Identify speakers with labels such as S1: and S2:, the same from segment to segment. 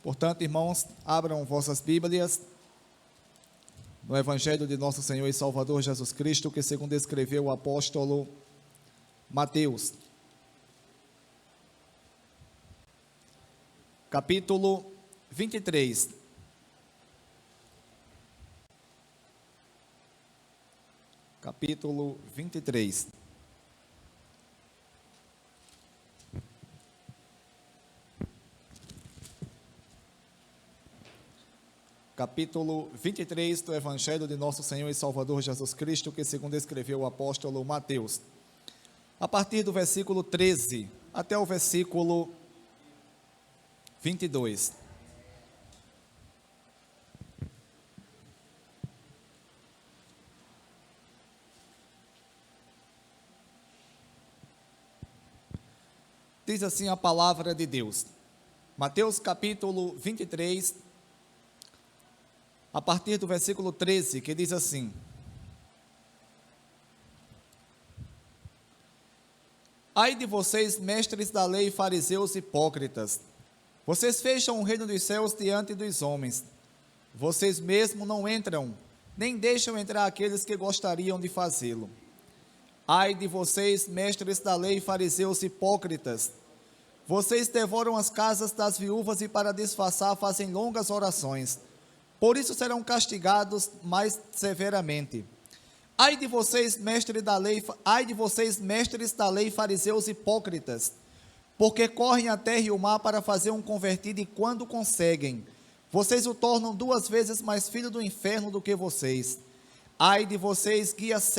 S1: Portanto, irmãos, abram vossas Bíblias no Evangelho de nosso Senhor e Salvador Jesus Cristo, que segundo escreveu o apóstolo Mateus, capítulo 23. Capítulo 23. Capítulo 23 do Evangelho de nosso Senhor e Salvador Jesus Cristo, que segundo escreveu o apóstolo Mateus. A partir do versículo 13 até o versículo 22. Diz assim a palavra de Deus. Mateus capítulo 23, a partir do versículo 13, que diz assim: Ai de vocês, mestres da lei, fariseus hipócritas, vocês fecham o reino dos céus diante dos homens, vocês mesmos não entram, nem deixam entrar aqueles que gostariam de fazê-lo. Ai de vocês, mestres da lei, fariseus hipócritas, vocês devoram as casas das viúvas e para disfarçar fazem longas orações, por isso serão castigados mais severamente. Ai de vocês, mestres da lei, fariseus hipócritas, porque correm a terra e o mar para fazer um convertido e quando conseguem, vocês o tornam 2 vezes mais filho do inferno do que vocês. Ai de vocês, guias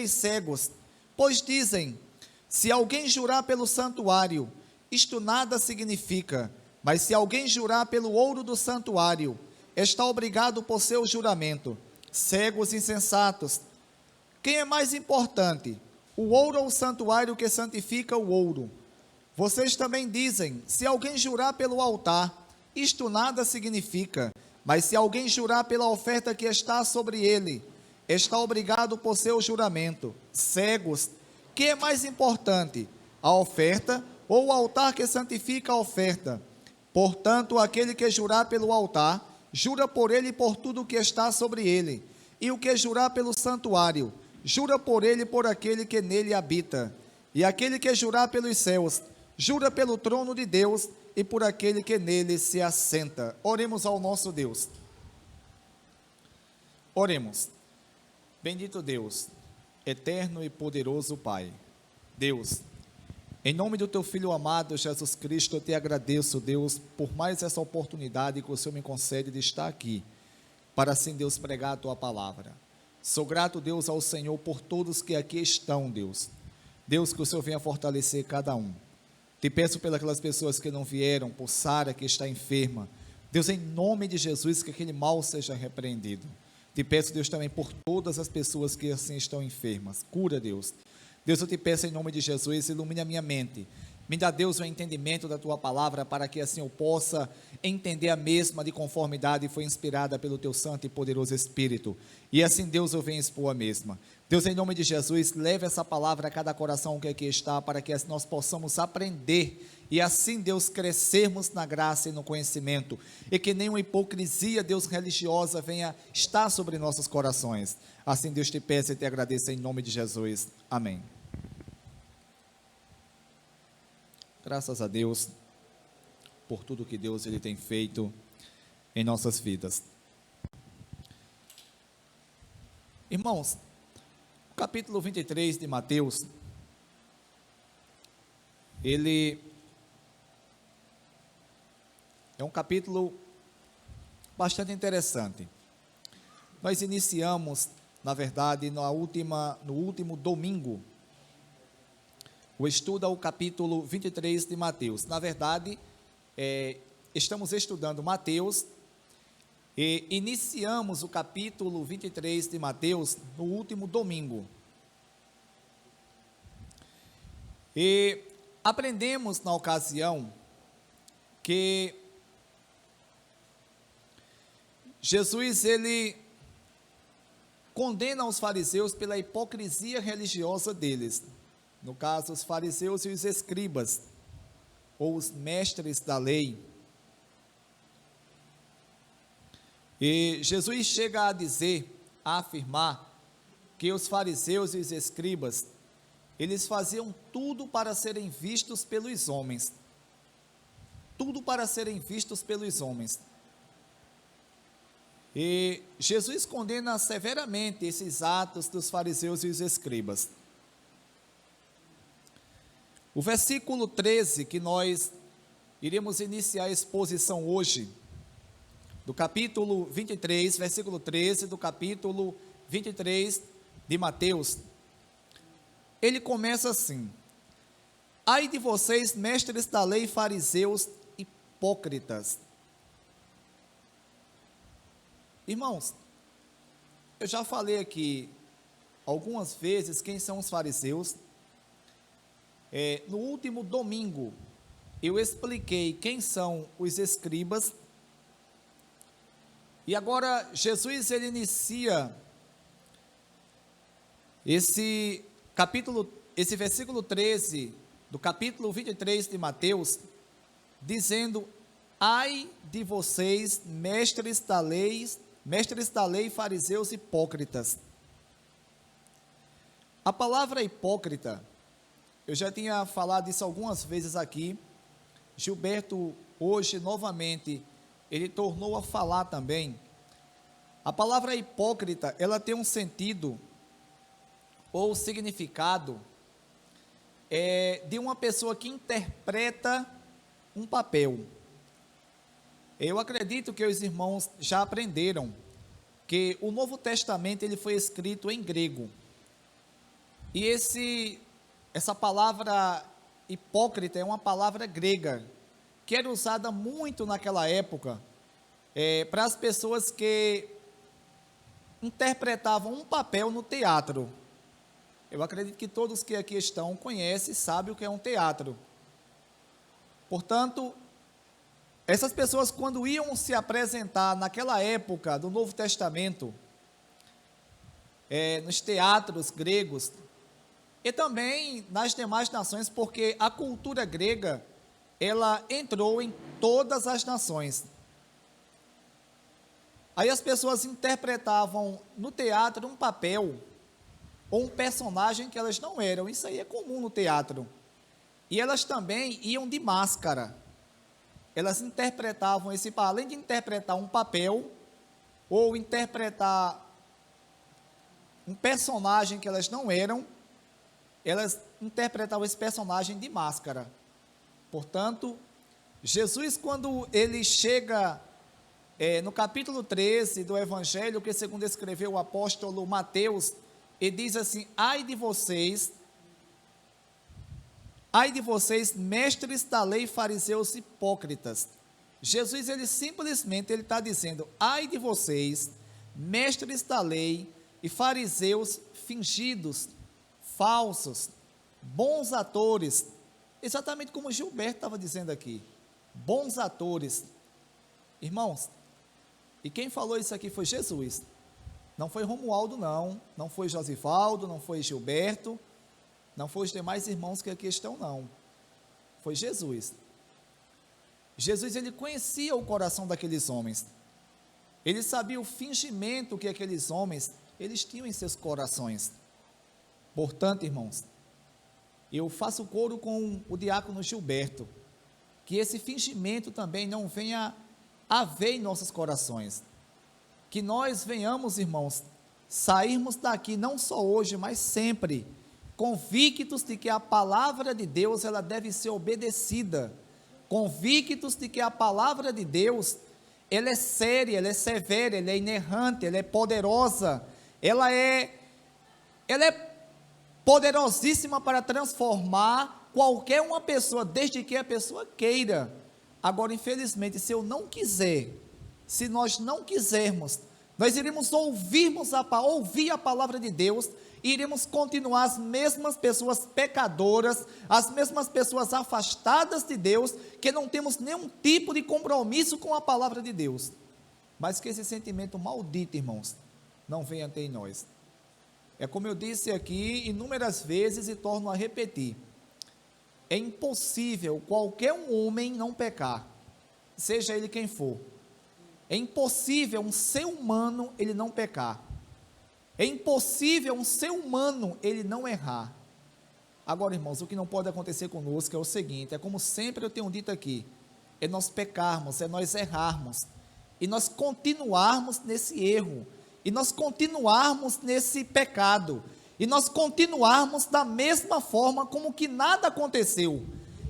S1: cegos, pois dizem, se alguém jurar pelo santuário, isto nada significa, mas se alguém jurar pelo ouro do santuário, está obrigado por seu juramento. Cegos insensatos, quem é mais importante, o ouro ou o santuário que santifica o ouro? Vocês também dizem, se alguém jurar pelo altar, isto nada significa, mas se alguém jurar pela oferta que está sobre ele, está obrigado por seu juramento. Cegos, quem é mais importante, a oferta ou o altar que santifica a oferta? Portanto, aquele que jurar pelo altar, jura por ele e por tudo que está sobre ele, e o que jurar pelo santuário, jura por ele e por aquele que nele habita, e aquele que jurar pelos céus, jura pelo trono de Deus e por aquele que nele se assenta. Oremos ao nosso Deus. Oremos. Bendito Deus, eterno e poderoso Pai, Deus, em nome do teu Filho amado Jesus Cristo, eu te agradeço, Deus, por mais essa oportunidade que o Senhor me concede de estar aqui, para assim, Deus, pregar a tua palavra. Sou grato, Deus, ao Senhor por todos que aqui estão, Deus. Deus, que o Senhor venha fortalecer cada um. Te peço pelas pessoas que não vieram, por Sara que está enferma. Deus, em nome de Jesus, que aquele mal seja repreendido. Te peço, Deus, também por todas as pessoas que assim estão enfermas. Cura, Deus. Deus, eu te peço em nome de Jesus, ilumine a minha mente. Me dá, Deus, o entendimento da tua palavra, para que assim eu possa entender a mesma de conformidade foi inspirada pelo teu santo e poderoso Espírito. E assim, Deus, eu venho expor a mesma. Deus, em nome de Jesus, leve essa palavra a cada coração que aqui está, para que assim nós possamos aprender e assim, Deus, crescermos na graça e no conhecimento, e que nenhuma hipocrisia, Deus, religiosa venha estar sobre nossos corações. Assim, Deus, te peço e te agradeço em nome de Jesus. Amém. Graças a Deus por tudo que Deus ele tem feito em nossas vidas. Irmãos, o capítulo 23 de Mateus, ele é um capítulo bastante interessante. Nós iniciamos, na verdade, no último domingo, o estudo ao capítulo 23 de Mateus. Na verdade, estamos estudando Mateus e iniciamos o capítulo 23 de Mateus no último domingo. E aprendemos na ocasião que Jesus, ele condena os fariseus pela hipocrisia religiosa deles. No caso, os fariseus e os escribas, ou os mestres da lei, E Jesus chega a dizer, a afirmar, que os fariseus e os escribas, eles faziam tudo para serem vistos pelos homens. Tudo para serem vistos pelos homens. E Jesus condena severamente esses atos dos fariseus e os escribas. O versículo 13, que nós iremos iniciar a exposição hoje, do capítulo 23, versículo 13, do capítulo 23 de Mateus, ele começa assim: ai de vocês, mestres da lei, fariseus hipócritas. Irmãos, eu já falei aqui algumas vezes quem são os fariseus. No último domingo, eu expliquei quem são os escribas. E agora, Jesus, ele inicia esse versículo 13, do capítulo 23 de Mateus, dizendo: ai de vocês, mestres da lei, fariseus hipócritas. A palavra hipócrita, eu já tinha falado isso algumas vezes aqui. Gilberto, hoje, novamente, ele tornou a falar também. A palavra hipócrita, ela tem um sentido, ou significado, de uma pessoa que interpreta um papel. Eu acredito que os irmãos já aprenderam que o Novo Testamento ele foi escrito em grego. E essa palavra hipócrita é uma palavra grega, que era usada muito naquela época, para as pessoas que interpretavam um papel no teatro. Eu acredito que todos que aqui estão conhecem, sabem o que é um teatro. Portanto, essas pessoas, quando iam se apresentar naquela época do Novo Testamento, nos teatros gregos, e também nas demais nações, porque a cultura grega, ela entrou em todas as nações. Aí as pessoas interpretavam no teatro um papel, ou um personagem que elas não eram. Isso aí é comum no teatro. E elas também iam de máscara. Elas interpretavam além de interpretar um papel, ou interpretar um personagem que elas não eram, elas interpretavam esse personagem de máscara. Portanto, Jesus, quando ele chega no capítulo 13 do Evangelho, que segundo escreveu o apóstolo Mateus, ele diz assim: ai de vocês, mestres da lei, fariseus hipócritas. Jesus, ele simplesmente está dizendo: ai de vocês, mestres da lei e fariseus fingidos, falsos, bons atores, exatamente como Gilberto estava dizendo aqui, bons atores. Irmãos, e quem falou isso aqui foi Jesus, não foi Romualdo, não foi Josivaldo, não foi Gilberto, não foi os demais irmãos que aqui estão, não, foi Jesus. Jesus, ele conhecia o coração daqueles homens, ele sabia o fingimento que aqueles homens, eles tinham em seus corações. Portanto, irmãos, eu faço coro com o diácono Gilberto, que esse fingimento também não venha a haver em nossos corações, que nós venhamos, irmãos, sairmos daqui não só hoje, mas sempre, convictos de que a palavra de Deus, ela deve ser obedecida, convictos de que a palavra de Deus, ela é séria, ela é severa, ela é inerrante, ela é poderosa, ela é poderosíssima para transformar qualquer uma pessoa, desde que a pessoa queira. Agora, infelizmente, se eu não quiser, se nós não quisermos, nós iremos ouvir a palavra de Deus, e iremos continuar as mesmas pessoas pecadoras, as mesmas pessoas afastadas de Deus, que não temos nenhum tipo de compromisso com a palavra de Deus, mas que esse sentimento maldito, irmãos, não venha ter em nós. É como eu disse aqui inúmeras vezes e torno a repetir, é impossível qualquer um homem não pecar, seja ele quem for. É impossível um ser humano ele não pecar. É impossível um ser humano ele não errar. Agora, irmãos, o que não pode acontecer conosco é o seguinte, é como sempre eu tenho dito aqui, é nós pecarmos, é nós errarmos, e nós continuarmos nesse erro, e nós continuarmos nesse pecado, e nós continuarmos da mesma forma como que nada aconteceu.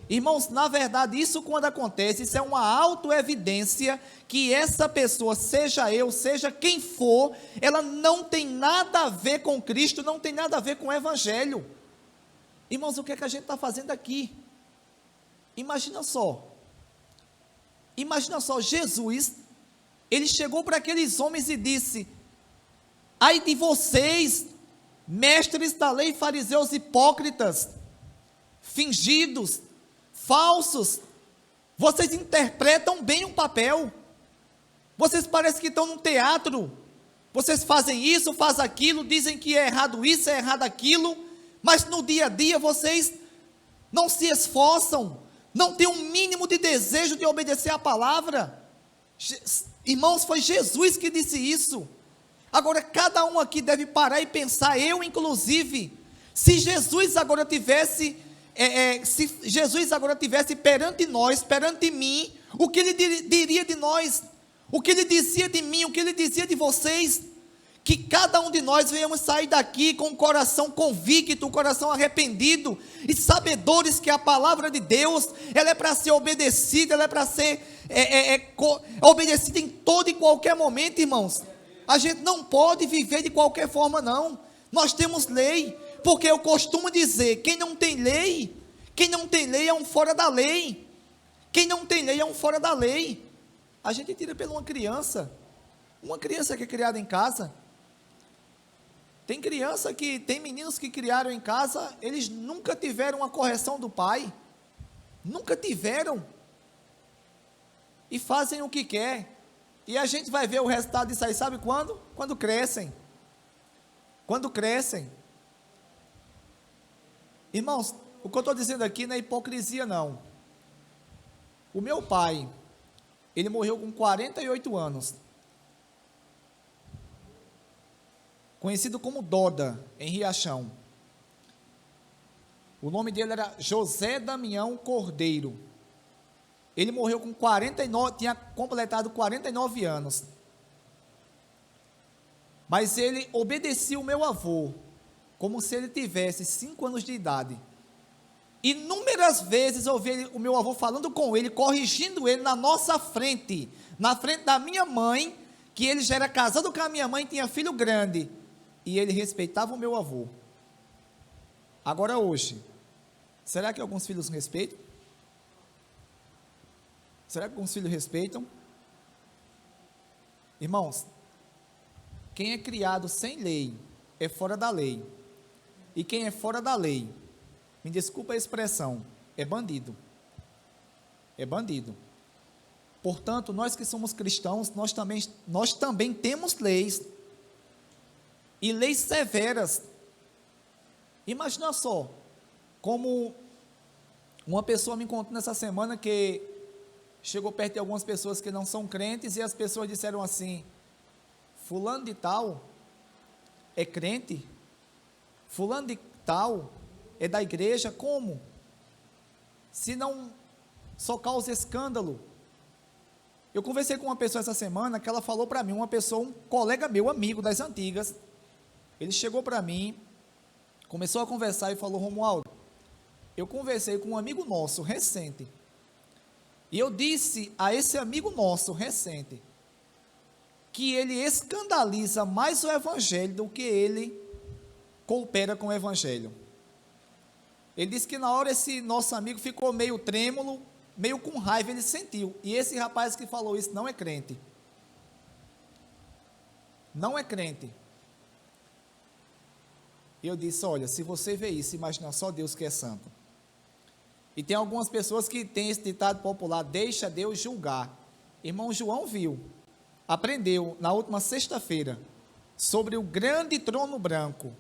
S1: Irmãos, na verdade, isso quando acontece, isso é uma autoevidência que essa pessoa, seja eu, seja quem for, ela não tem nada a ver com Cristo, não tem nada a ver com o Evangelho. Irmãos, o que é que a gente está fazendo aqui? Imagina só, Jesus, ele chegou para aqueles homens e disse: ai de vocês, mestres da lei, fariseus hipócritas, fingidos, falsos, vocês interpretam bem um papel, vocês parecem que estão num teatro, vocês fazem isso, fazem aquilo, dizem que é errado isso, é errado aquilo, mas no dia a dia vocês não se esforçam, não têm um mínimo de desejo de obedecer a palavra. Irmãos, foi Jesus que disse isso. Agora cada um aqui deve parar e pensar, eu inclusive, se Jesus agora tivesse perante nós, perante mim, o que ele diria de nós? O que ele dizia de mim? O que ele dizia de vocês? Que cada um de nós venhamos sair daqui com o coração convicto, o coração arrependido, e sabedores que a palavra de Deus, ela é para ser obedecida, ela é para ser obedecida em todo e qualquer momento, irmãos. A gente não pode viver de qualquer forma, não. Nós temos lei, porque eu costumo dizer, quem não tem lei é um fora da lei. Quem não tem lei é um fora da lei. A gente tira pela uma criança que é criada em casa. Tem meninos que criaram em casa, eles nunca tiveram uma correção do pai, nunca tiveram, e fazem o que quer, e a gente vai ver o resultado disso aí, sabe quando? Quando crescem. Irmãos, o que eu estou dizendo aqui não é hipocrisia não. O meu pai, ele morreu com 48 anos, conhecido como Doda, em Riachão. O nome dele era José Damião Cordeiro. Ele morreu com 49, tinha completado 49 anos. Mas ele obedecia o meu avô, como se ele tivesse 5 anos de idade. Inúmeras vezes eu ouvi o meu avô falando com ele, corrigindo ele na nossa frente, na frente da minha mãe, que ele já era casado com a minha mãe, tinha filho grande, e ele respeitava o meu avô. Agora hoje, será que alguns filhos respeitam? Será que alguns filhos respeitam? Irmãos, quem é criado sem lei é fora da lei, e quem é fora da lei, me desculpa a expressão, é bandido. É bandido. Portanto, nós que somos cristãos, nós também temos leis, e leis severas. Imagina só, como uma pessoa me contou nessa semana que chegou perto de algumas pessoas que não são crentes, e as pessoas disseram assim: fulano de tal é crente? Fulano de tal é da igreja? Como? Se não só causa escândalo. Eu conversei com uma pessoa essa semana, que ela falou para mim, um colega meu, amigo das antigas, ele chegou para mim, começou a conversar e falou: Romualdo, eu conversei com um amigo nosso recente, e eu disse a esse amigo nosso recente, que ele escandaliza mais o evangelho do que ele coopera com o evangelho. Ele disse que na hora esse nosso amigo ficou meio trêmulo, meio com raiva, ele sentiu, e esse rapaz que falou isso não é crente. Não é crente. E eu disse: olha, se você vê isso, imagina só Deus que é santo. E tem algumas pessoas que têm esse ditado popular: deixa Deus julgar. Irmão João viu, aprendeu na última sexta-feira, sobre o grande trono branco,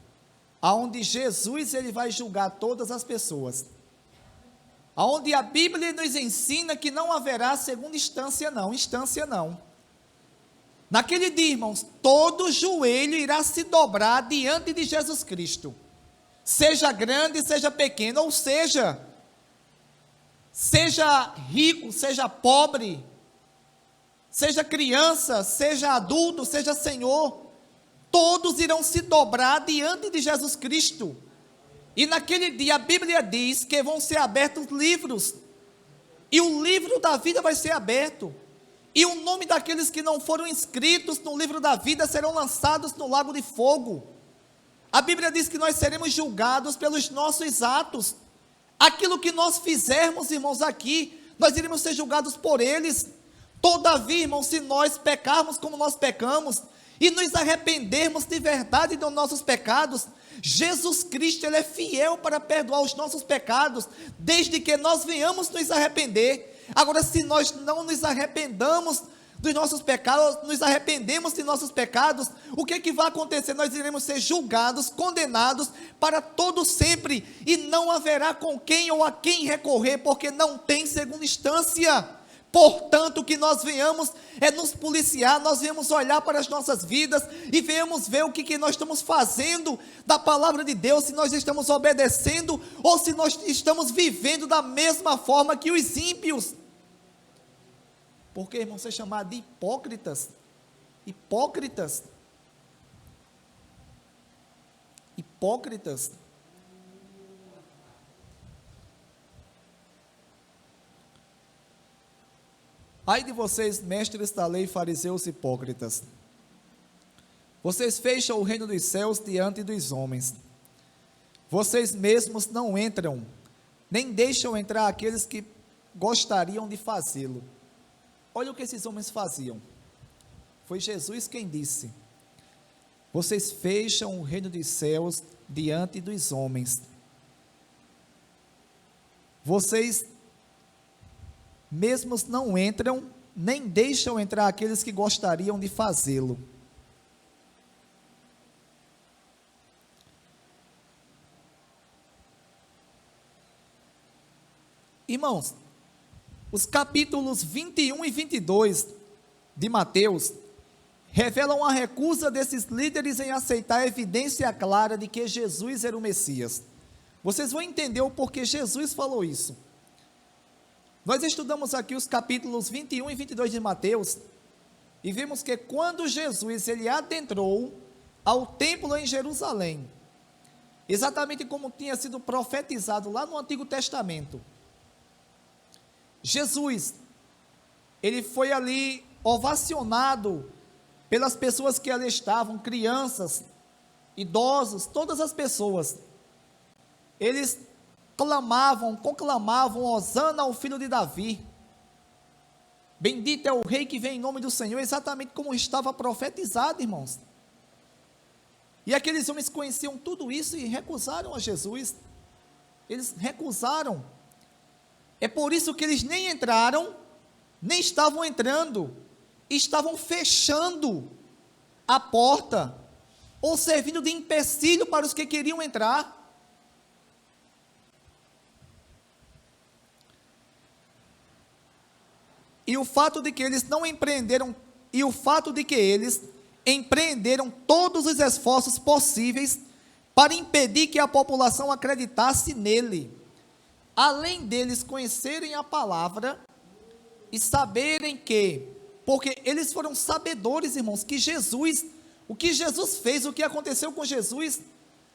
S1: aonde Jesus ele vai julgar todas as pessoas, aonde a Bíblia nos ensina que não haverá segunda instância não, Naquele dia, irmãos, todo joelho irá se dobrar diante de Jesus Cristo, seja grande, seja pequeno, ou seja rico, seja pobre, seja criança, seja adulto, seja senhor, todos irão se dobrar diante de Jesus Cristo. E naquele dia a Bíblia diz que vão ser abertos livros, e o livro da vida vai ser aberto, e o nome daqueles que não foram inscritos no livro da vida serão lançados no lago de fogo. A Bíblia diz que nós seremos julgados pelos nossos atos. Aquilo que nós fizermos, irmãos, aqui, nós iremos ser julgados por eles. Todavia, irmãos, se nós pecarmos como nós pecamos, e nos arrependermos de verdade dos nossos pecados, Jesus Cristo, Ele é fiel para perdoar os nossos pecados, desde que nós venhamos nos arrepender. Agora, se nós não nos arrependamos dos nossos pecados, nos arrependemos de nossos pecados, o que é que vai acontecer? Nós iremos ser julgados, condenados para todo sempre, e não haverá com quem ou a quem recorrer, porque não tem segunda instância. Portanto, o que nós venhamos é nos policiar, nós venhamos olhar para as nossas vidas e venhamos ver o que nós estamos fazendo da palavra de Deus, se nós estamos obedecendo ou se nós estamos vivendo da mesma forma que os ímpios. Porque, irmão, ser chamado de hipócritas, hipócritas, ai de vocês, mestres da lei, fariseus hipócritas, vocês fecham o reino dos céus diante dos homens, vocês mesmos não entram, nem deixam entrar aqueles que gostariam de fazê-lo. Olha o que esses homens faziam. Foi Jesus quem disse: vocês fecham o reino dos céus diante dos homens, vocês mesmos não entram, nem deixam entrar aqueles que gostariam de fazê-lo. Irmãos, os capítulos 21 e 22 de Mateus revelam a recusa desses líderes em aceitar a evidência clara de que Jesus era o Messias. Vocês vão entender o porquê Jesus falou isso. Nós estudamos aqui os capítulos 21 e 22 de Mateus e vimos que quando Jesus ele adentrou ao templo em Jerusalém, exatamente como tinha sido profetizado lá no Antigo Testamento, Jesus, ele foi ali ovacionado pelas pessoas que ali estavam, crianças, idosos, todas as pessoas. Eles conclamavam, Hosana ao filho de Davi. Bendito é o rei que vem em nome do Senhor, exatamente como estava profetizado, irmãos. E aqueles homens conheciam tudo isso e recusaram a Jesus. Eles recusaram. É por isso que eles nem entraram, nem estavam entrando, estavam fechando a porta, ou servindo de empecilho para os que queriam entrar. E o fato de que eles não empreenderam, e o fato de que eles empreenderam todos os esforços possíveis para impedir que a população acreditasse nele, além deles conhecerem a palavra e saberem que, porque eles foram sabedores, irmãos, que Jesus, o que Jesus fez, o que aconteceu com Jesus,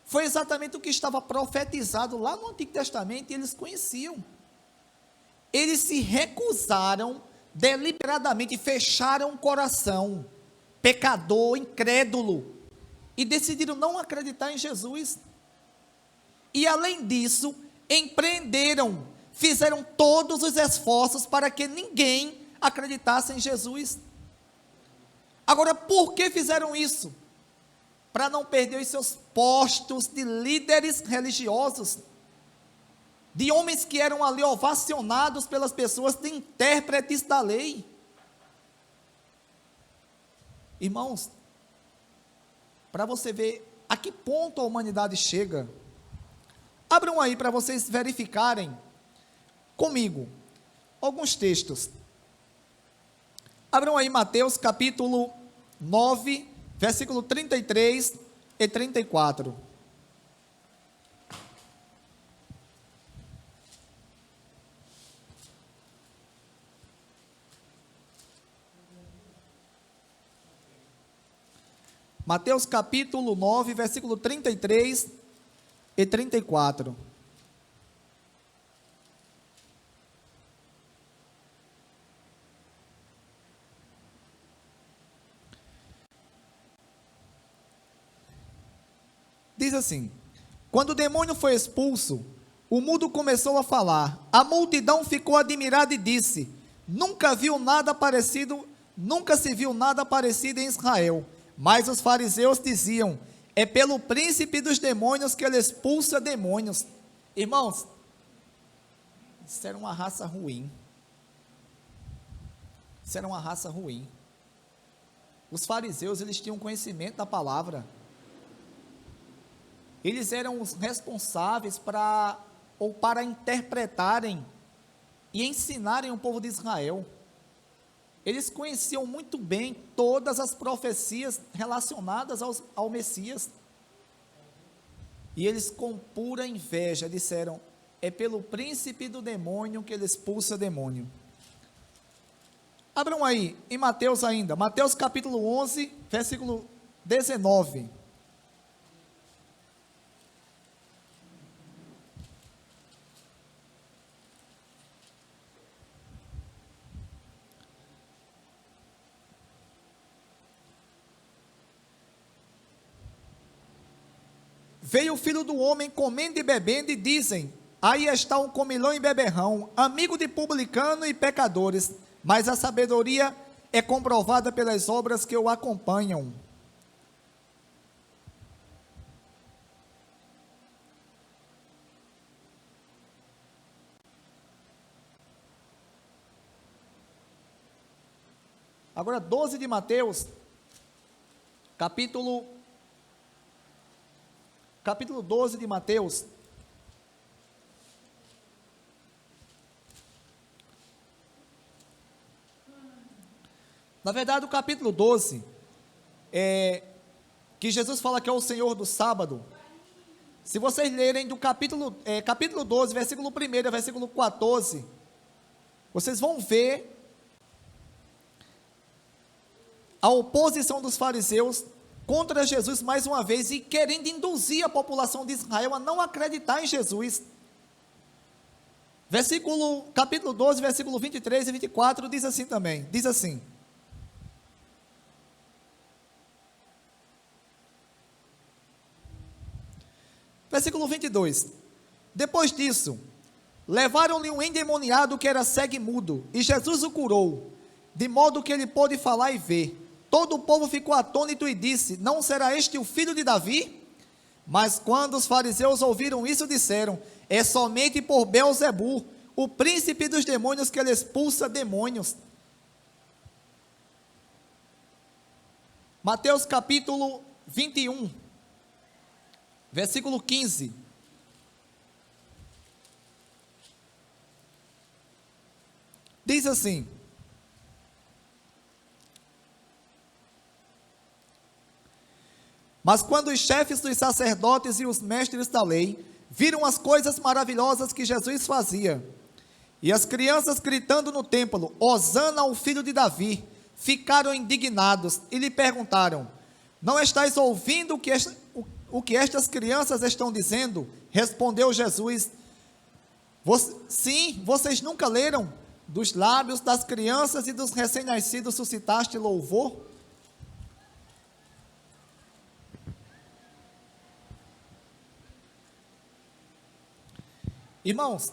S1: foi exatamente o que estava profetizado lá no Antigo Testamento, e eles conheciam. Eles se recusaram deliberadamente, fecharam o coração, pecador, incrédulo, e decidiram não acreditar em Jesus. E além disso, empreenderam, fizeram todos os esforços para que ninguém acreditasse em Jesus. Agora, por que fizeram isso? Para não perder os seus postos de líderes religiosos, de homens que eram ali ovacionados pelas pessoas, de intérpretes da lei. Irmãos, para você ver a que ponto a humanidade chega, abram aí para vocês verificarem comigo alguns textos. Abram aí Mateus capítulo 9, versículo 33 e 34. Mateus capítulo 9, versículo 33 e 34. Diz assim: quando o demônio foi expulso, o mudo começou a falar. A multidão ficou admirada e disse: nunca se viu nada parecido em Israel. Mas os fariseus diziam: é pelo príncipe dos demônios que ele expulsa demônios. Irmãos, isso era uma raça ruim. Isso era uma raça ruim. Os fariseus, eles tinham conhecimento da palavra. Eles eram os responsáveis para interpretarem e ensinarem o povo de Israel. Eles conheciam muito bem todas as profecias relacionadas ao Messias. E eles, com pura inveja, disseram: é pelo príncipe do demônio que ele expulsa demônio. Abram aí, em Mateus ainda, Mateus capítulo 11, versículo 19. Veio o filho do homem comendo e bebendo, e dizem: aí está um comilão e beberrão, amigo de publicano e pecadores, mas a sabedoria é comprovada pelas obras que o acompanham. Agora 12 de Mateus, capítulo 12 de Mateus. Na verdade, o capítulo 12, que Jesus fala que é o Senhor do sábado. Se vocês lerem do capítulo 12, versículo 1 ao versículo 14, vocês vão ver a oposição dos fariseus contra Jesus mais uma vez, e querendo induzir a população de Israel a não acreditar em Jesus. Capítulo 12, versículo 23 e 24, diz assim também, diz assim: versículo 22, depois disso, levaram-lhe um endemoniado que era cego e mudo, e Jesus o curou, de modo que ele pôde falar e ver. Todo o povo ficou atônito e disse: não será este o filho de Davi? Mas quando os fariseus ouviram isso, disseram: é somente por Beelzebu, o príncipe dos demônios, que ele expulsa demônios. Mateus capítulo 21, versículo 15. Diz assim: mas quando os chefes dos sacerdotes e os mestres da lei viram as coisas maravilhosas que Jesus fazia, e as crianças gritando no templo: Hosana ao filho de Davi, ficaram indignados e lhe perguntaram: não estáis ouvindo o que estas crianças estão dizendo? Respondeu Jesus: sim, vocês nunca leram? Dos lábios das crianças e dos recém-nascidos suscitaste louvor? Irmãos,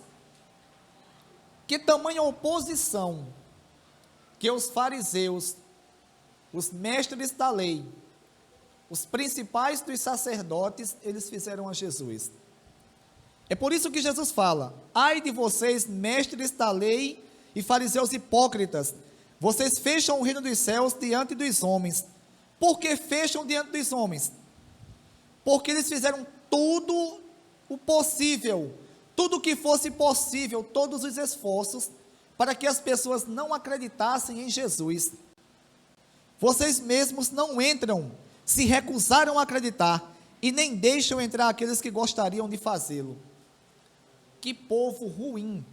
S1: que tamanha oposição que os fariseus, os mestres da lei, os principais dos sacerdotes, eles fizeram a Jesus. É por isso que Jesus fala: ai de vocês, mestres da lei e fariseus hipócritas, vocês fecham o reino dos céus diante dos homens. Por que fecham diante dos homens? Porque eles fizeram tudo o possível, tudo que fosse possível, todos os esforços, para que as pessoas não acreditassem em Jesus. Vocês mesmos não entram, se recusaram a acreditar, e nem deixam entrar aqueles que gostariam de fazê-lo. Que povo ruim,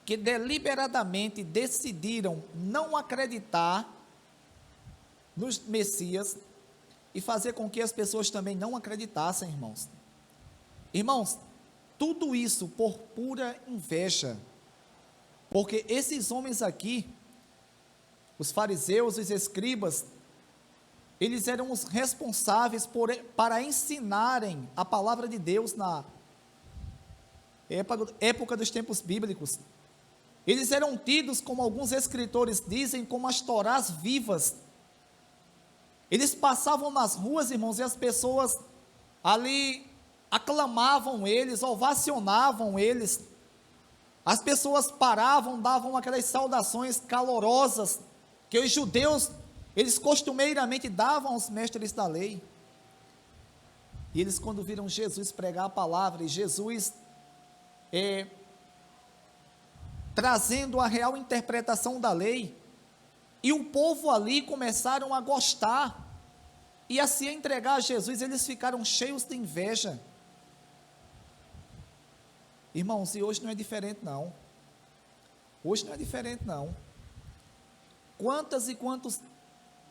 S1: que deliberadamente decidiram não acreditar no Messias e fazer com que as pessoas também não acreditassem, irmãos. Irmãos, tudo isso por pura inveja, porque esses homens aqui, os fariseus, os escribas, eles eram os responsáveis para ensinarem a palavra de Deus na época dos tempos bíblicos. Eles eram tidos, como alguns escritores dizem, como as torás vivas. Eles passavam nas ruas, irmãos, e as pessoas ali aclamavam eles, ovacionavam eles. As pessoas paravam, davam aquelas saudações calorosas que os judeus, eles costumeiramente davam aos mestres da lei. E eles, quando viram Jesus pregar a palavra, e Jesus trazendo a real interpretação da lei, e o povo ali começaram a gostar, e a se entregar a Jesus, eles ficaram cheios de inveja. Irmãos, e hoje não é diferente não, hoje não é diferente não. Quantas e quantas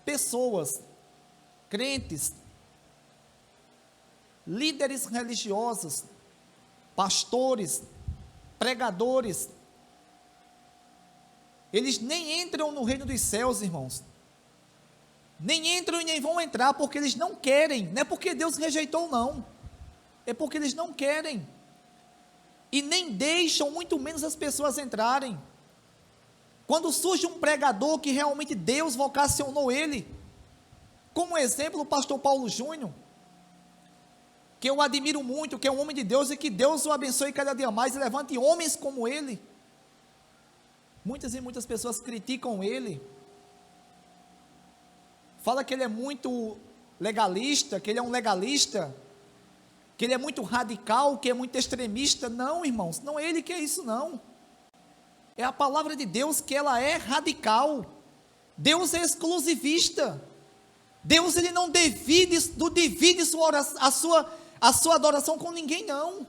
S1: pessoas, crentes, líderes religiosos, pastores, pregadores, eles nem entram no reino dos céus, irmãos, nem entram e nem vão entrar, porque eles não querem, não é porque Deus rejeitou não, é porque eles não querem, e nem deixam, muito menos as pessoas entrarem. Quando surge um pregador que realmente Deus vocacionou ele, como exemplo o pastor Paulo Júnior, que eu admiro muito, que é um homem de Deus, e que Deus o abençoe cada dia mais, e levante homens como ele. Muitas e muitas pessoas criticam ele, fala que ele é muito legalista, que ele é um legalista, que ele é muito radical, que é muito extremista. Não, irmãos, não é ele que é isso não, é a palavra de Deus que ela é radical. Deus é exclusivista, Deus ele não divide a sua adoração com ninguém não.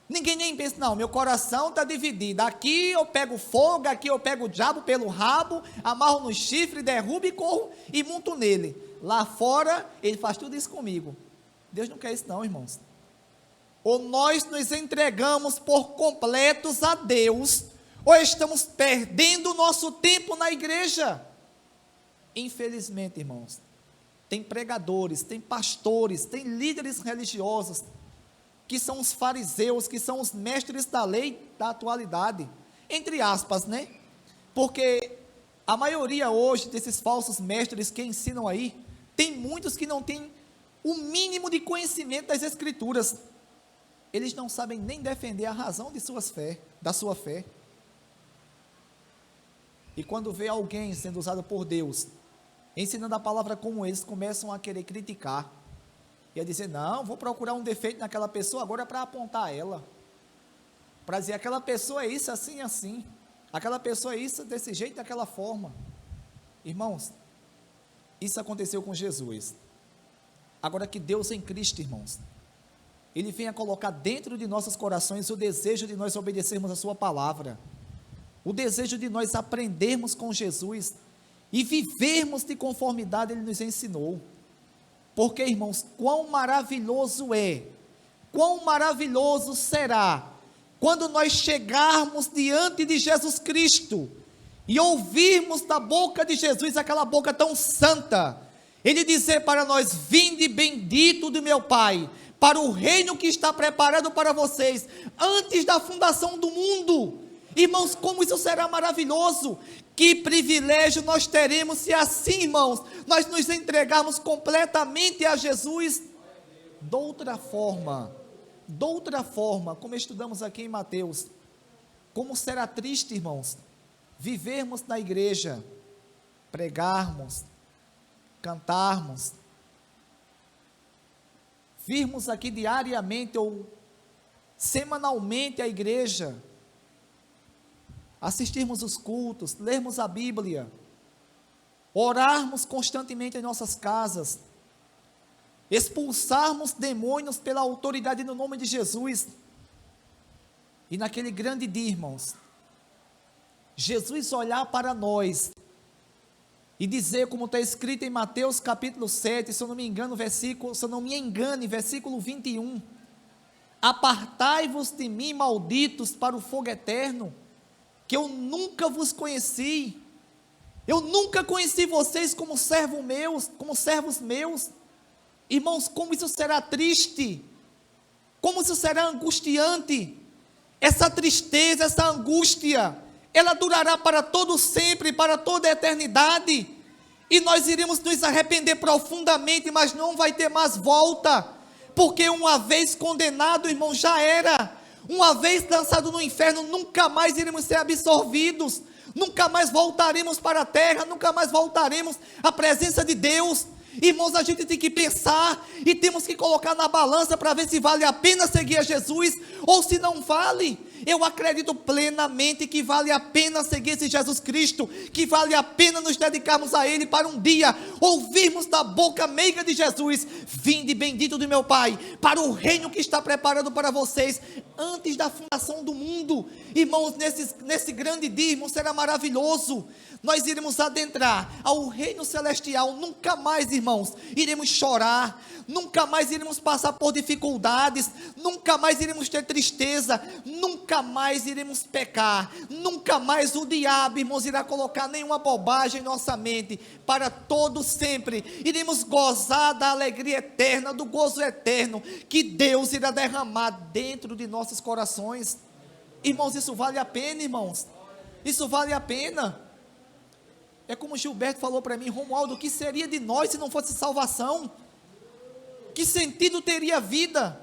S1: Ninguém nem pensa, não, meu coração está dividido, aqui eu pego fogo, aqui eu pego o diabo pelo rabo, amarro no chifre, derrubo e corro e monto nele. Lá fora, ele faz tudo isso comigo. Deus não quer isso não, irmãos. Ou nós nos entregamos por completos a Deus, ou estamos perdendo o nosso tempo na igreja. Infelizmente, irmãos, tem pregadores, tem pastores, tem líderes religiosos, que são os fariseus, que são os mestres da lei da atualidade, entre aspas, né? Porque a maioria hoje desses falsos mestres que ensinam aí, tem muitos que não têm o mínimo de conhecimento das escrituras, eles não sabem nem defender a razão da sua fé, e quando vê alguém sendo usado por Deus, ensinando a palavra como eles, começam a querer criticar, e a dizer, não, vou procurar um defeito naquela pessoa agora para apontar ela, para dizer, aquela pessoa é isso, assim, assim, aquela pessoa é isso, desse jeito, daquela forma. Irmãos, isso aconteceu com Jesus. Agora que Deus em Cristo, irmãos, Ele vem a colocar dentro de nossos corações o desejo de nós obedecermos a sua palavra, o desejo de nós aprendermos com Jesus, e vivermos de conformidade Ele nos ensinou. Porque, irmãos, quão maravilhoso quão maravilhoso será, quando nós chegarmos diante de Jesus Cristo, e ouvirmos da boca de Jesus, aquela boca tão santa, Ele dizer para nós, vinde bendito do meu Pai, para o reino que está preparado para vocês, antes da fundação do mundo. Irmãos, como isso será maravilhoso, que privilégio nós teremos, se assim, irmãos, nós nos entregarmos completamente a Jesus. De outra forma, como estudamos aqui em Mateus, como será triste, irmãos, vivermos na igreja, pregarmos, cantarmos, virmos aqui diariamente ou semanalmente à igreja, assistirmos os cultos, lermos a Bíblia, orarmos constantemente em nossas casas, expulsarmos demônios pela autoridade no nome de Jesus. E naquele grande dia, irmãos, Jesus olhar para nós e dizer, como está escrito em Mateus capítulo 7, se eu não me engano, versículo 21, apartai-vos de mim, malditos, para o fogo eterno, que eu nunca vos conheci, eu nunca conheci vocês como servos meus. Irmãos, como isso será triste, como isso será angustiante, essa tristeza, essa angústia, ela durará para todo sempre, para toda a eternidade, e nós iremos nos arrepender profundamente, mas não vai ter mais volta, porque uma vez condenado, irmão, já era, uma vez lançado no inferno, nunca mais iremos ser absorvidos, nunca mais voltaremos para a terra, nunca mais voltaremos à presença de Deus. Irmãos, a gente tem que pensar e temos que colocar na balança para ver se vale a pena seguir a Jesus ou se não vale. Eu acredito plenamente que vale a pena seguir esse Jesus Cristo, que vale a pena nos dedicarmos a Ele para um dia ouvirmos da boca meiga de Jesus: vinde bendito do meu Pai, para o reino que está preparado para vocês antes da fundação do mundo. Irmãos, nesse grande dia, irmãos, será maravilhoso. Nós iremos adentrar ao reino celestial, nunca mais, irmãos, iremos chorar, nunca mais iremos passar por dificuldades, nunca mais iremos ter tristeza, nunca mais iremos pecar, nunca mais o diabo, irmãos, irá colocar nenhuma bobagem em nossa mente, para todo sempre, iremos gozar da alegria eterna, do gozo eterno, que Deus irá derramar dentro de nossos corações. Irmãos, isso vale a pena, irmãos, isso vale a pena. É como Gilberto falou para mim: Romualdo, o que seria de nós se não fosse salvação? Que sentido teria a vida?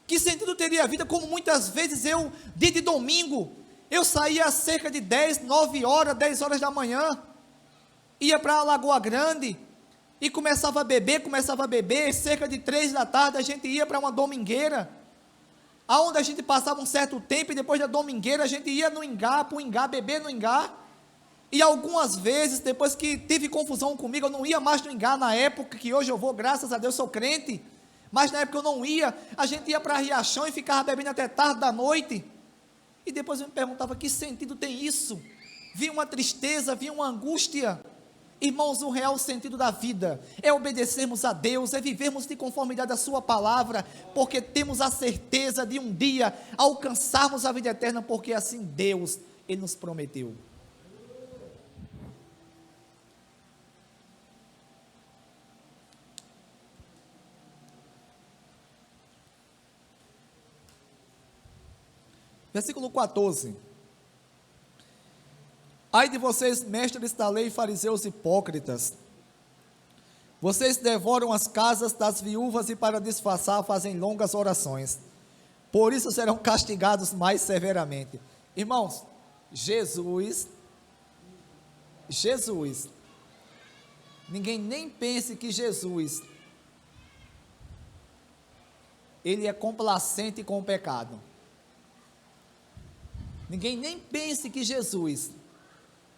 S1: Que sentido teria a vida? Como muitas vezes eu, dia de domingo, eu saía às cerca de 10 horas da manhã, ia para a Lagoa Grande, e começava a beber, cerca de 3 da tarde a gente ia para uma domingueira, aonde a gente passava um certo tempo, e depois da domingueira a gente ia no Ingá, para o Ingá, beber no Ingá. E algumas vezes, depois que tive confusão comigo, eu não ia mais no Ingá na época, que hoje eu vou, graças a Deus, sou crente, mas na época eu não ia, a gente ia para Riachão e ficava bebendo até tarde da noite, e depois eu me perguntava: que sentido tem isso? Vinha uma tristeza, vinha uma angústia. Irmãos, o real sentido da vida é obedecermos a Deus, é vivermos de conformidade à sua palavra, porque temos a certeza de um dia alcançarmos a vida eterna, porque assim Deus, Ele nos prometeu. Versículo 14: ai de vocês, mestres da lei, fariseus hipócritas, vocês devoram as casas das viúvas e para disfarçar fazem longas orações, por isso serão castigados mais severamente. Irmãos, Jesus, ninguém nem pense que Jesus, Ele é complacente com o pecado. Ninguém nem pense que Jesus,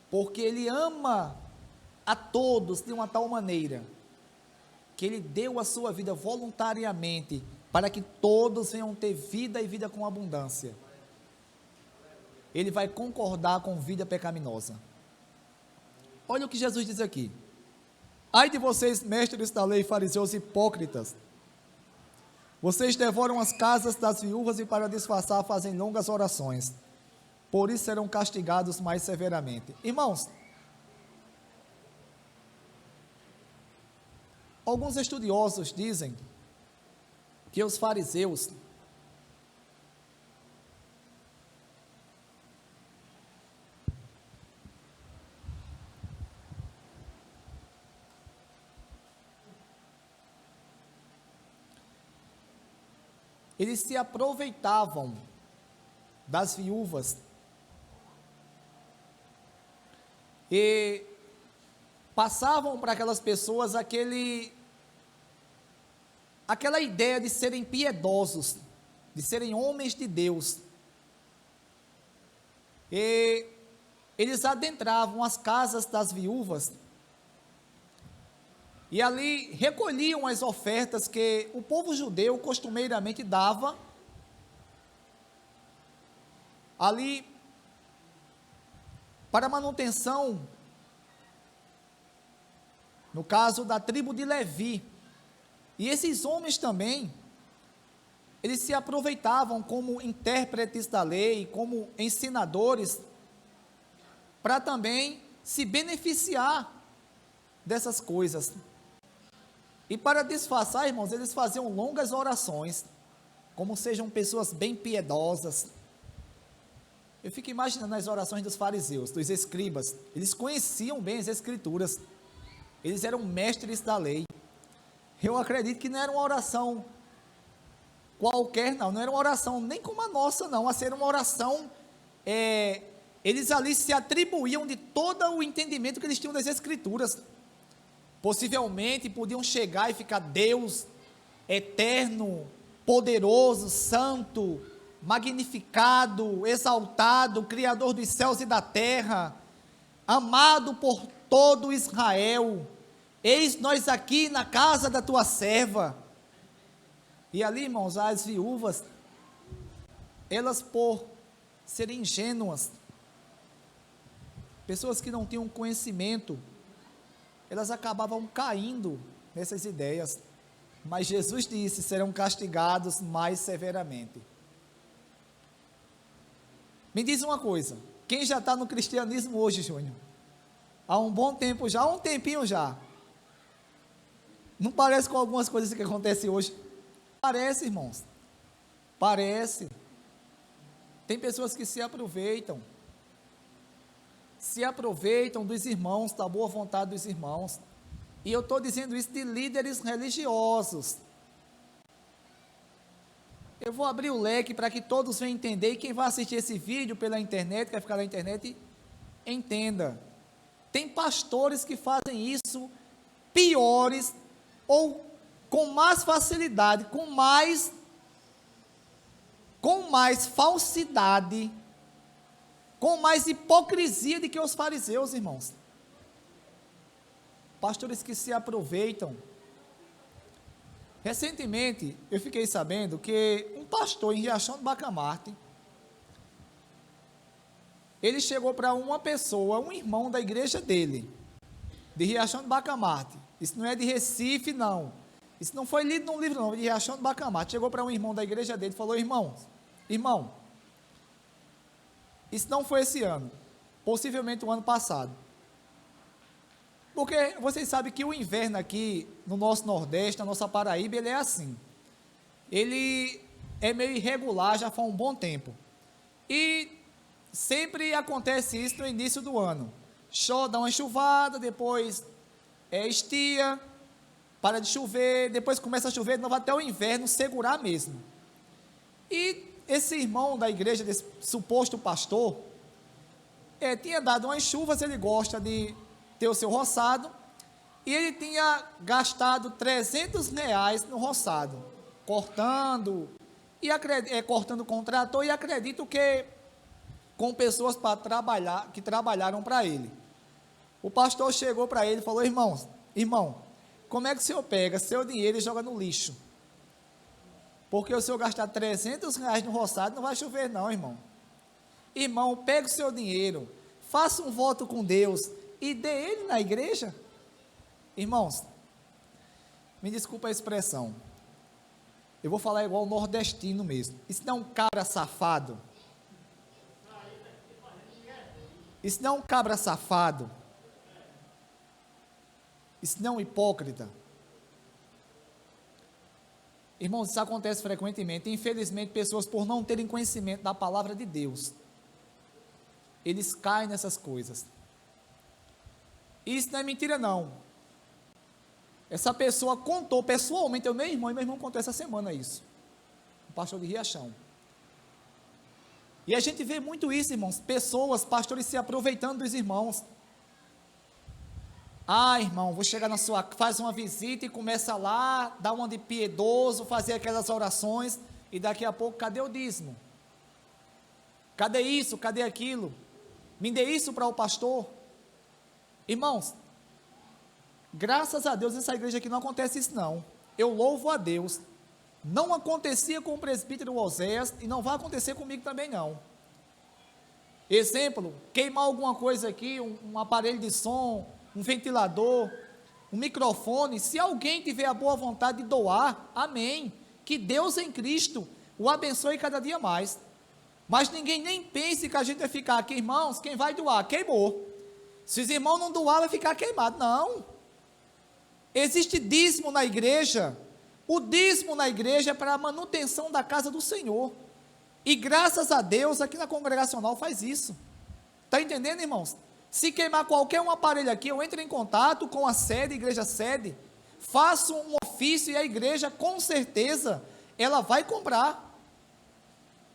S1: porque Ele ama a todos de uma tal maneira, que Ele deu a sua vida voluntariamente, para que todos venham ter vida e vida com abundância. Ele vai concordar com vida pecaminosa. Olha o que Jesus diz aqui: ai de vocês, mestres da lei, fariseus hipócritas, vocês devoram as casas das viúvas e para disfarçar fazem longas orações, por isso serão castigados mais severamente. Irmãos, alguns estudiosos dizem que os fariseus eles se aproveitavam das viúvas e passavam para aquelas pessoas aquela ideia de serem piedosos, de serem homens de Deus, e eles adentravam as casas das viúvas E ali recolhiam as ofertas que o povo judeu costumeiramente dava ali para manutenção, no caso da tribo de Levi. E esses homens também, eles se aproveitavam como intérpretes da lei, como ensinadores, para também se beneficiar dessas coisas. E para disfarçar, irmãos, eles faziam longas orações, como sejam pessoas bem piedosas. Eu fico imaginando as orações dos fariseus, dos escribas. Eles conheciam bem as escrituras, eles eram mestres da lei. Eu acredito que não era uma oração qualquer, não era uma oração nem como a nossa, não, a ser uma oração, eles ali se atribuíam de todo o entendimento que eles tinham das escrituras. Possivelmente podiam chegar e ficar: Deus eterno, poderoso, santo, magnificado, exaltado, Criador dos céus e da terra, amado por todo Israel, eis nós aqui na casa da tua serva. E ali, irmãos, as viúvas, elas, por serem ingênuas, pessoas que não tinham conhecimento, elas acabavam caindo nessas ideias. Mas Jesus disse: serão castigados mais severamente. Me diz uma coisa: quem já está no cristianismo hoje, Júnior? Há um bom tempo já, há um tempinho já. Não parece com algumas coisas que acontecem hoje? Parece, irmãos. Parece. Tem pessoas que se aproveitam dos irmãos, da boa vontade dos irmãos. E eu estou dizendo isso de líderes religiosos. Eu vou abrir o leque para que todos venham entender, e quem vai assistir esse vídeo pela internet, quer ficar na internet, entenda. Tem pastores que fazem isso piores, ou com mais facilidade, com mais falsidade, com mais hipocrisia do que os fariseus, irmãos. Pastores que se aproveitam. Recentemente, eu fiquei sabendo que um pastor em Riachão do Bacamarte, ele chegou para uma pessoa, um irmão da igreja dele, de Riachão do Bacamarte. Isso não é de Recife, não. Isso não foi lido num livro, não, de Riachão do Bacamarte. Chegou para um irmão da igreja dele e falou: irmão, isso não foi esse ano, possivelmente o ano passado. Porque vocês sabem que o inverno aqui no nosso Nordeste, na nossa Paraíba, ele é assim. Ele é meio irregular já faz um bom tempo. E sempre acontece isso no início do ano. Dá uma chuvada, depois estia, para de chover, depois começa a chover de novo até o inverno segurar mesmo. E esse irmão da igreja, desse suposto pastor, tinha dado umas chuvas, ele gosta de ter o seu roçado, e ele tinha gastado R$300 no roçado, cortando com o trator, e acredito que com pessoas para trabalhar, que trabalharam para ele. O pastor chegou para ele e falou: irmão, como é que o senhor pega seu dinheiro e joga no lixo? Porque o senhor gastar R$300 no roçado, não vai chover não, irmão. Irmão, pega o seu dinheiro, faça um voto com Deus e dê ele na igreja. Irmãos, me desculpa a expressão, eu vou falar igual nordestino mesmo. Isso não é um cabra safado? Isso não é um cabra safado? Isso não é um hipócrita? Irmãos, isso acontece frequentemente. Infelizmente, pessoas, por não terem conhecimento da palavra de Deus, eles caem nessas coisas. Isso não é mentira, não. Essa pessoa contou pessoalmente, meu irmão contou essa semana isso, o pastor de Riachão. E a gente vê muito isso, irmãos, pessoas, pastores se aproveitando dos irmãos. Irmão, vou chegar na sua, faz uma visita e começa lá, dá uma de piedoso, fazer aquelas orações, e daqui a pouco, cadê o dízimo? Cadê isso? Cadê aquilo? Me dê isso para o pastor. Irmãos, Graças a Deus, nessa igreja aqui não acontece isso não. Eu louvo a Deus. Não acontecia com o presbítero Oséias e não vai acontecer comigo também não. Exemplo, queimar alguma coisa aqui, um aparelho de som, um ventilador, um microfone, se alguém tiver a boa vontade de doar, amém. Que Deus em Cristo o abençoe cada dia mais. Mas ninguém nem pense que a gente vai ficar aqui, irmãos, quem vai doar? Queimou. Se os irmãos não doar, vai ficar queimado. Não. Existe dízimo na igreja. O dízimo na igreja é para a manutenção da casa do Senhor. E graças a Deus, aqui na congregacional faz isso. Está entendendo, irmãos? Se queimar qualquer um aparelho aqui, eu entro em contato com a sede, igreja sede, faço um ofício e a igreja, com certeza, ela vai comprar.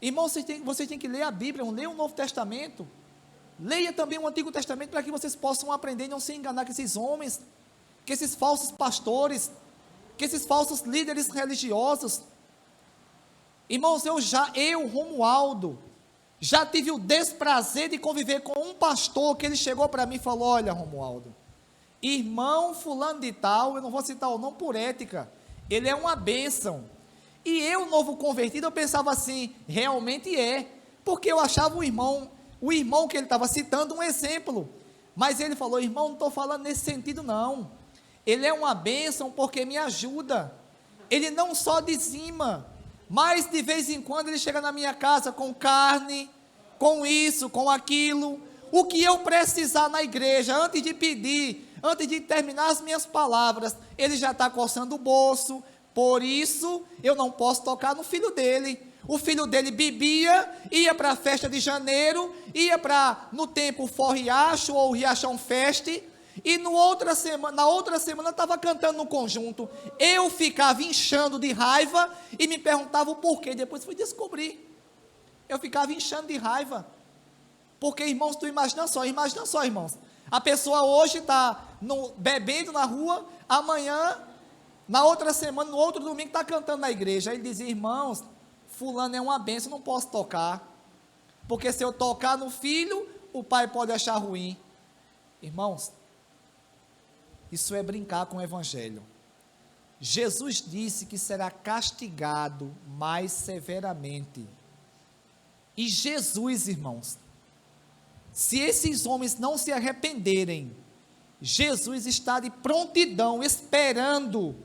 S1: Irmãos, vocês têm que ler a Bíblia, ler o Novo Testamento. Leia também o Antigo Testamento para que vocês possam aprender e não se enganar com esses homens, com esses falsos pastores, com esses falsos líderes religiosos. Irmãos, eu, Romualdo, já tive o desprazer de conviver com um pastor que ele chegou para mim e falou: olha, Romualdo, irmão fulano de tal, eu não vou citar o nome por ética, ele é uma bênção. E eu, novo convertido, eu pensava assim, realmente é, porque eu achava o irmão que ele estava citando um exemplo, mas ele falou: irmão, não estou falando nesse sentido não, ele é uma bênção porque me ajuda, ele não só dizima, mas de vez em quando ele chega na minha casa com carne, com isso, com aquilo, o que eu precisar na igreja, antes de pedir, antes de terminar as minhas palavras, ele já está coçando o bolso. Por isso, eu não posso tocar no filho dele. O filho dele bebia, ia para a festa de janeiro, ia para, no tempo, Forriacho ou Riachão Fest, e na outra semana estava cantando no conjunto. Eu ficava inchando de raiva e me perguntava o porquê. Depois fui descobrir. Eu ficava inchando de raiva. Porque, irmãos, imagina só, irmãos. A pessoa hoje está bebendo na rua, amanhã, na outra semana, no outro domingo, está cantando na igreja. Aí ele dizia: irmãos, fulano é uma bênção, não posso tocar. Porque se eu tocar no filho, o pai pode achar ruim. Irmãos, isso é brincar com o evangelho. Jesus disse que será castigado mais severamente. E Jesus, irmãos, se esses homens não se arrependerem, Jesus está de prontidão, esperando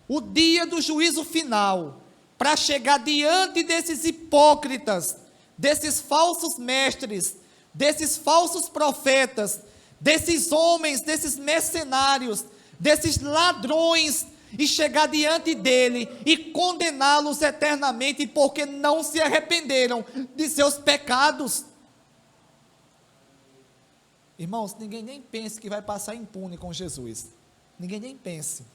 S1: o dia do juízo final, para chegar diante desses hipócritas, desses falsos mestres, desses falsos profetas, desses homens, desses mercenários, desses ladrões, e chegar diante dele e condená-los eternamente, porque não se arrependeram de seus pecados. Irmãos, ninguém nem pense que vai passar impune com Jesus. Ninguém nem pense.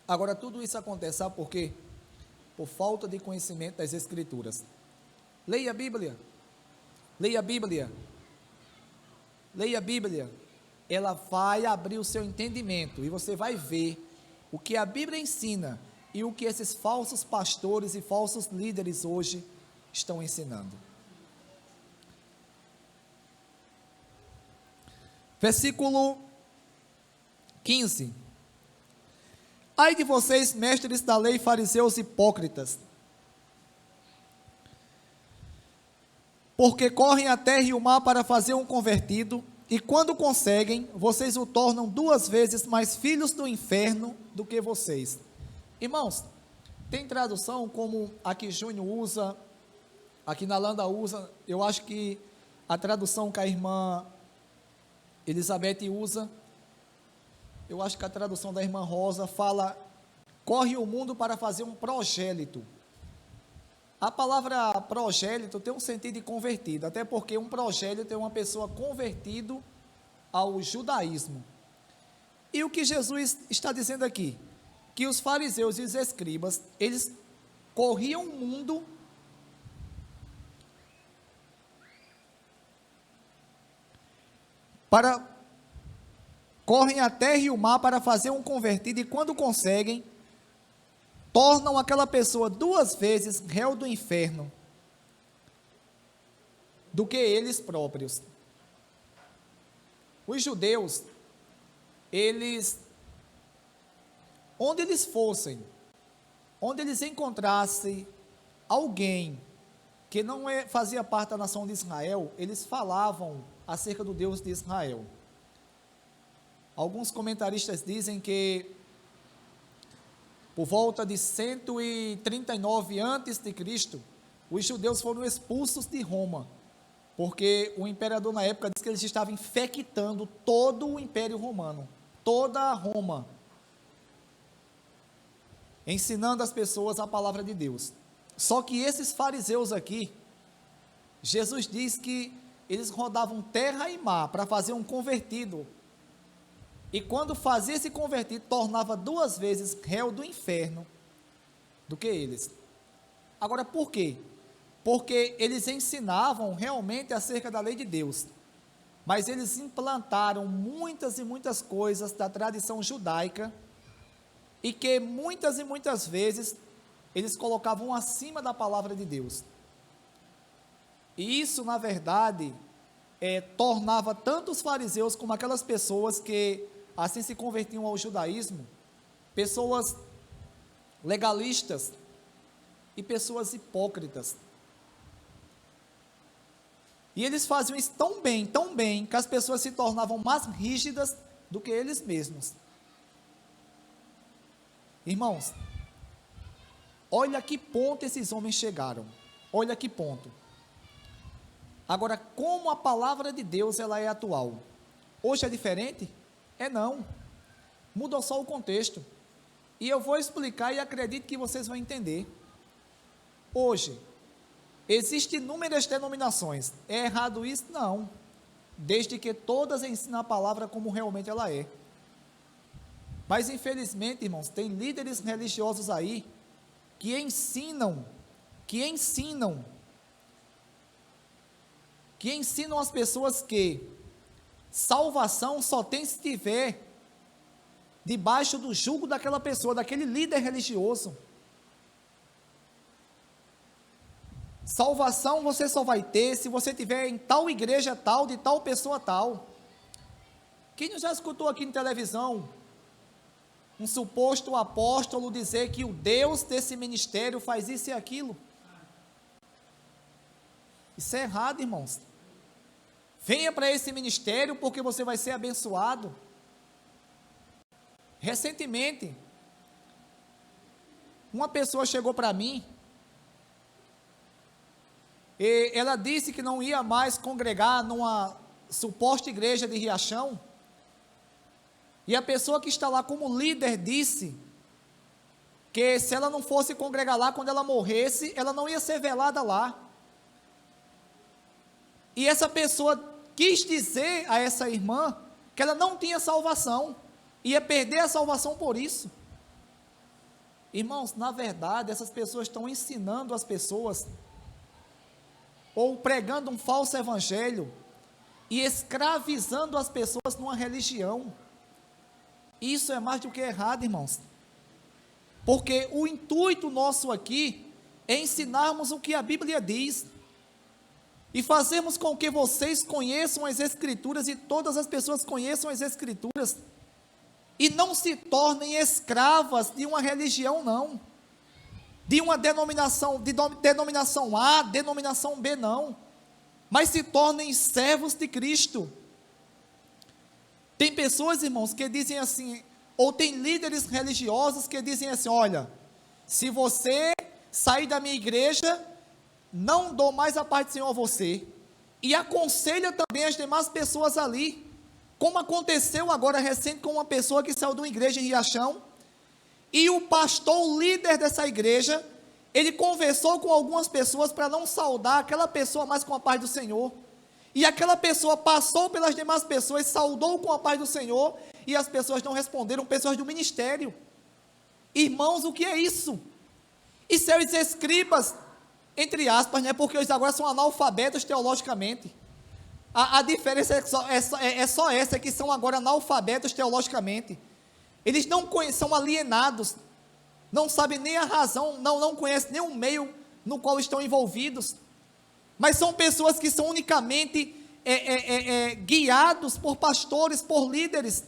S1: Agora, tudo isso acontece, sabe por quê? Por falta de conhecimento das Escrituras. Leia a Bíblia. Leia a Bíblia. Leia a Bíblia. Ela vai abrir o seu entendimento e você vai ver o que a Bíblia ensina e o que esses falsos pastores e falsos líderes hoje estão ensinando. Versículo 15. Ai de vocês, mestres da lei, fariseus hipócritas, porque correm a terra e o mar para fazer um convertido, e quando conseguem, vocês o tornam 2 vezes mais filhos do inferno do que vocês. Irmãos, tem tradução como aqui Júnior usa, aqui na Landa usa, eu acho que a tradução que a irmã Elizabeth usa, eu acho que a tradução da irmã Rosa fala: corre o mundo para fazer um progélito. A palavra progélito tem um sentido de convertido, até porque um progélito é uma pessoa convertido ao judaísmo. E o que Jesus está dizendo aqui? Que os fariseus e os escribas, eles corriam o mundo correm a terra e o mar para fazer um convertido, e quando conseguem, tornam aquela pessoa 2 vezes réu do inferno do que eles próprios. Os judeus, onde eles fossem, onde eles encontrassem alguém que não fazia parte da nação de Israel, eles falavam acerca do Deus de Israel. Alguns comentaristas dizem que por volta de 139 a.C., os judeus foram expulsos de Roma, porque o imperador na época disse que eles estavam infectando todo o Império Romano, toda Roma, ensinando as pessoas a palavra de Deus. Só que esses fariseus aqui, Jesus diz que eles rodavam terra e mar para fazer um convertido, e quando fazia esse convertido, tornava 2 vezes réu do inferno do que eles. Agora, por quê? Porque eles ensinavam realmente acerca da lei de Deus, mas eles implantaram muitas e muitas coisas da tradição judaica, e que muitas e muitas vezes eles colocavam acima da palavra de Deus. E isso, na verdade, tornava tanto os fariseus como aquelas pessoas que assim se convertiam ao judaísmo, pessoas legalistas e pessoas hipócritas. E eles faziam isso tão bem, que as pessoas se tornavam mais rígidas do que eles mesmos. Irmãos, olha a que ponto esses homens chegaram, olha a que ponto. Agora, como a palavra de Deus ela é atual? Hoje é diferente? Não, muda só o contexto, e eu vou explicar e acredito que vocês vão entender. Hoje, existem inúmeras denominações, é errado isso? Não, desde que todas ensinam a palavra como realmente ela é. Mas infelizmente, irmãos, tem líderes religiosos aí, que ensinam as pessoas que salvação só tem se estiver debaixo do jugo daquela pessoa, daquele líder religioso. Salvação você só vai ter se você estiver em tal igreja tal, de tal pessoa tal. Quem já escutou aqui na televisão um suposto apóstolo dizer que o Deus desse ministério faz isso e aquilo? Isso é errado, irmãos. Venha para esse ministério porque você vai ser abençoado. Recentemente, uma pessoa chegou para mim e ela disse que não ia mais congregar numa suposta igreja de Riachão, e a pessoa que está lá como líder disse que se ela não fosse congregar lá, quando ela morresse, ela não ia ser velada lá. E essa pessoa quis dizer a essa irmã que ela não tinha salvação, ia perder a salvação por isso. Irmãos, na verdade, essas pessoas estão ensinando as pessoas, ou pregando um falso evangelho, e escravizando as pessoas numa religião. Isso é mais do que errado, irmãos, porque o intuito nosso aqui é ensinarmos o que a Bíblia diz, e fazermos com que vocês conheçam as Escrituras, e todas as pessoas conheçam as Escrituras, e não se tornem escravas de uma religião, não, de uma denominação, de denominação A, denominação B, não, mas se tornem servos de Cristo. Tem pessoas, irmãos, que dizem assim, ou tem líderes religiosos que dizem assim: olha, se você sair da minha igreja, não dou mais a paz do Senhor a você, e aconselha também as demais pessoas ali, como aconteceu agora recente com uma pessoa que saiu de uma igreja em Riachão, e o pastor, o líder dessa igreja, ele conversou com algumas pessoas para não saudar aquela pessoa mais com a paz do Senhor, e aquela pessoa passou pelas demais pessoas, saudou com a paz do Senhor, e as pessoas não responderam, pessoas do ministério. Irmãos, o que é isso? Isso é os escribas, entre aspas, né, porque eles agora são analfabetos teologicamente. A diferença é só essa, que são agora analfabetos teologicamente. Eles não são alienados, não sabem nem a razão, não conhecem nem o meio no qual estão envolvidos. mas são pessoas que são unicamente guiados por pastores, por líderes.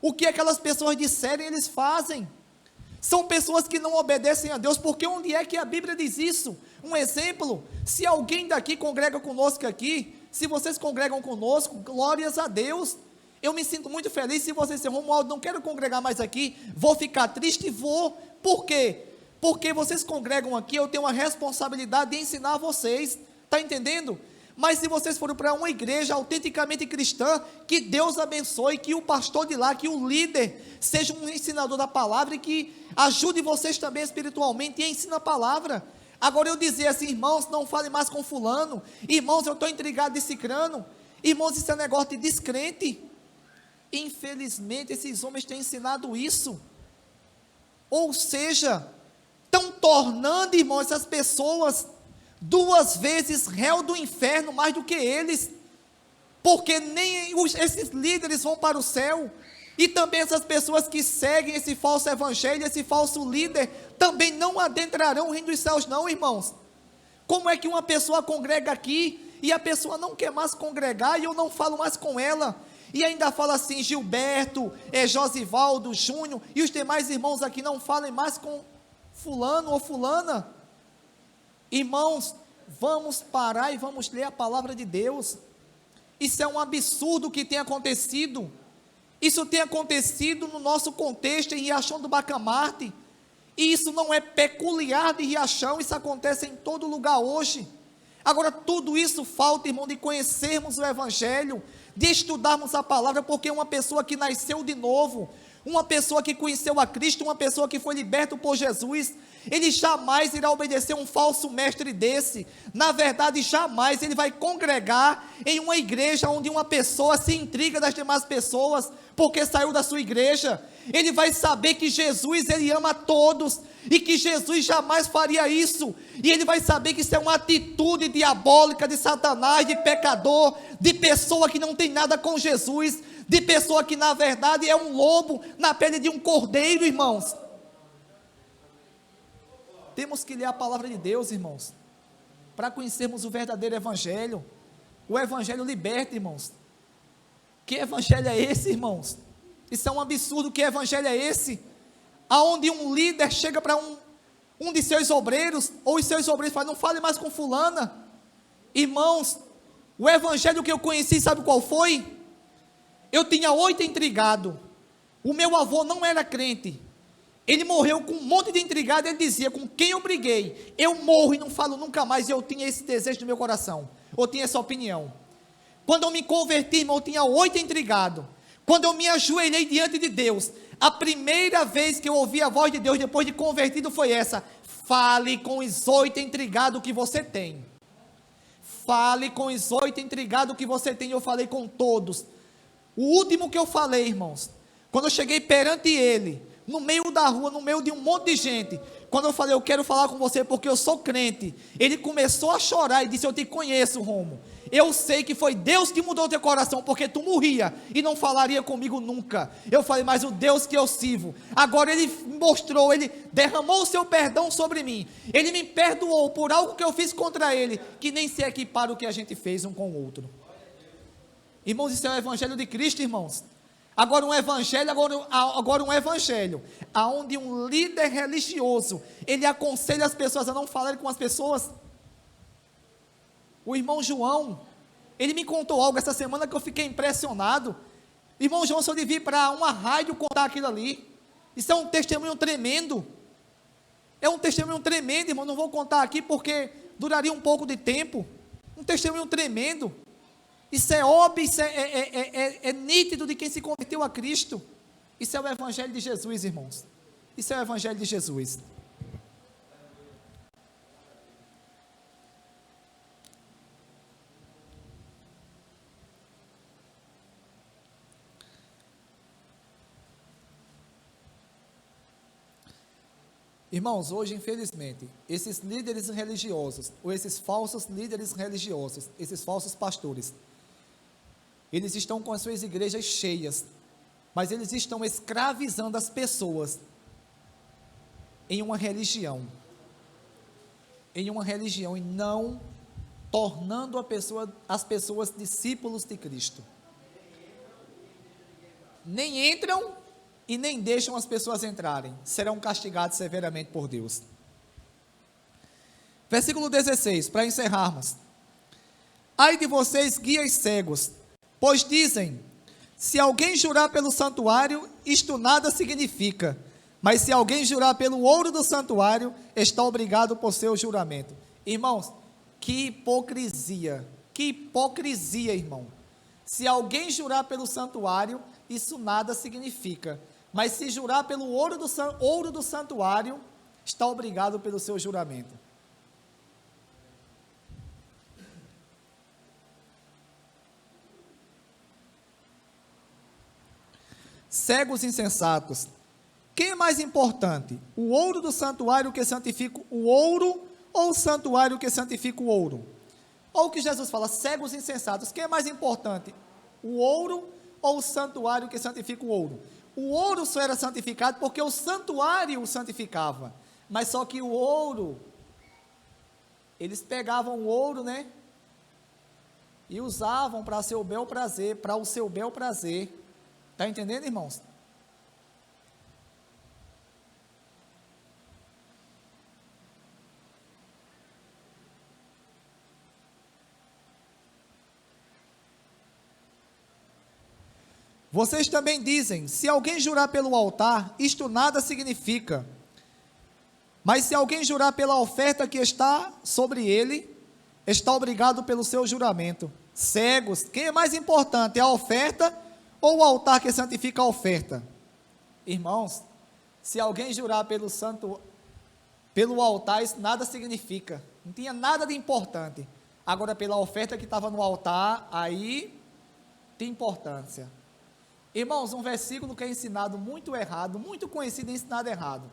S1: O que aquelas pessoas disserem, eles fazem. São pessoas que não obedecem a Deus, porque onde é que a Bíblia diz isso? Um exemplo, se alguém daqui congrega conosco aqui, se vocês congregam conosco, glórias a Deus. Eu me sinto muito feliz. Se você disser, Romualdo, não quero congregar mais aqui, vou ficar triste, vou. Por quê? Porque vocês congregam aqui, eu tenho uma responsabilidade de ensinar vocês, está entendendo? Mas se vocês forem para uma igreja autenticamente cristã, que Deus abençoe, que o pastor de lá, que o líder, seja um ensinador da palavra e que ajude vocês também espiritualmente e ensine a palavra. Agora eu dizer assim, irmãos, não fale mais com fulano, irmãos, eu estou intrigado de cicrano, irmãos, isso é negócio de descrente. Infelizmente, esses homens têm ensinado isso. Ou seja, estão tornando, irmãos, essas pessoas 2 vezes réu do inferno, mais do que eles, porque nem esses líderes vão para o céu, e também essas pessoas que seguem esse falso evangelho, esse falso líder, também não adentrarão o reino dos céus não, irmãos. Como é que uma pessoa congrega aqui, e a pessoa não quer mais congregar, e eu não falo mais com ela, e ainda fala assim, Gilberto, Josivaldo, Júnior, e os demais irmãos aqui não falem mais com fulano ou fulana. Irmãos, vamos parar e vamos ler a palavra de Deus. Isso é um absurdo que tem acontecido. Isso tem acontecido no nosso contexto em Riachão do Bacamarte, e isso não é peculiar de Riachão, isso acontece em todo lugar hoje. Agora, tudo isso falta, irmão, de conhecermos o Evangelho, de estudarmos a palavra, porque uma pessoa que nasceu de novo, uma pessoa que conheceu a Cristo, uma pessoa que foi liberta por Jesus, ele jamais irá obedecer um falso mestre desse. Na verdade, jamais ele vai congregar em uma igreja onde uma pessoa se intriga das demais pessoas, porque saiu da sua igreja. Ele vai saber que Jesus, ele ama a todos, e que Jesus jamais faria isso, e ele vai saber que isso é uma atitude diabólica de Satanás, de pecador, de pessoa que não tem nada com Jesus, de pessoa que na verdade é um lobo na pele de um cordeiro, irmãos. Temos que ler a palavra de Deus, irmãos, para conhecermos o verdadeiro evangelho. O evangelho liberta, irmãos. Que evangelho é esse, irmãos? Isso é um absurdo. Que evangelho é esse? Aonde um líder chega para um de seus obreiros, ou os seus obreiros falam, não fale mais com fulana. Irmãos, o evangelho que eu conheci, sabe qual foi? Eu tinha 8 intrigado. O meu avô não era crente. Ele morreu com um monte de intrigado. Ele dizia, com quem eu briguei, eu morro e não falo nunca mais. E eu tinha esse desejo no meu coração, eu tinha essa opinião. Quando eu me converti, irmão, eu tinha 8 intrigado. Quando eu me ajoelhei diante de Deus, a primeira vez que eu ouvi a voz de Deus, depois de convertido, foi essa: fale com os 8 intrigados que você tem. Fale com os 8 intrigados que você tem. Eu falei com todos. O último que eu falei, irmãos, quando eu cheguei perante ele, no meio da rua, no meio de um monte de gente, quando eu falei, eu quero falar com você porque eu sou crente, ele começou a chorar e disse, eu te conheço, Romo, eu sei que foi Deus que mudou o teu coração, porque tu morria e não falaria comigo nunca. Eu falei, mas o Deus que eu sirvo, agora ele mostrou, ele derramou o seu perdão sobre mim, ele me perdoou por algo que eu fiz contra ele, que nem se equipara o que a gente fez um com o outro. Irmãos, isso é o evangelho de Cristo, irmãos. Agora um evangelho, aonde um líder religioso, ele aconselha as pessoas a não falarem com as pessoas. O irmão João, ele me contou algo essa semana que eu fiquei impressionado. Irmão João, se eu devia ir para uma rádio contar aquilo ali, isso é um testemunho tremendo. É um testemunho tremendo, irmão, não vou contar aqui porque duraria um pouco de tempo. Um testemunho tremendo. Isso é óbvio, isso é nítido de quem se converteu a Cristo. Isso é o evangelho de Jesus, irmãos. Isso é o evangelho de Jesus. Irmãos, hoje, infelizmente, esses líderes religiosos, ou esses falsos líderes religiosos, esses falsos pastores, eles estão com as suas igrejas cheias, mas eles estão escravizando as pessoas em uma religião, e não tornando as pessoas discípulos de Cristo. Nem entram e nem deixam as pessoas entrarem, serão castigados severamente por Deus. Versículo 16, para encerrarmos. Ai de vocês, guias cegos, pois dizem, se alguém jurar pelo santuário, isto nada significa, mas se alguém jurar pelo ouro do santuário, está obrigado por seu juramento. Irmãos, que hipocrisia, irmão. Se alguém jurar pelo santuário, isso nada significa, mas se jurar pelo ouro do santuário, está obrigado pelo seu juramento. Cegos insensatos, quem é mais importante? O ouro do santuário que santifica o ouro, ou o santuário que santifica o ouro? Ou o que Jesus fala, cegos insensatos, quem é mais importante? O ouro ou o santuário que santifica o ouro? O ouro só era santificado porque o santuário o santificava, mas só que o ouro, eles pegavam o ouro, né, e usavam para seu bel prazer, está entendendo, irmãos? Vocês também dizem, se alguém jurar pelo altar, isto nada significa, mas se alguém jurar pela oferta que está sobre ele, está obrigado pelo seu juramento. Cegos, quem é mais importante, a oferta ou o altar que santifica a oferta? Irmãos, se alguém jurar pelo altar, isso nada significa, não tinha nada de importante. Agora, pela oferta que estava no altar, aí tem importância. Irmãos, um versículo que é ensinado muito errado, muito conhecido e ensinado errado.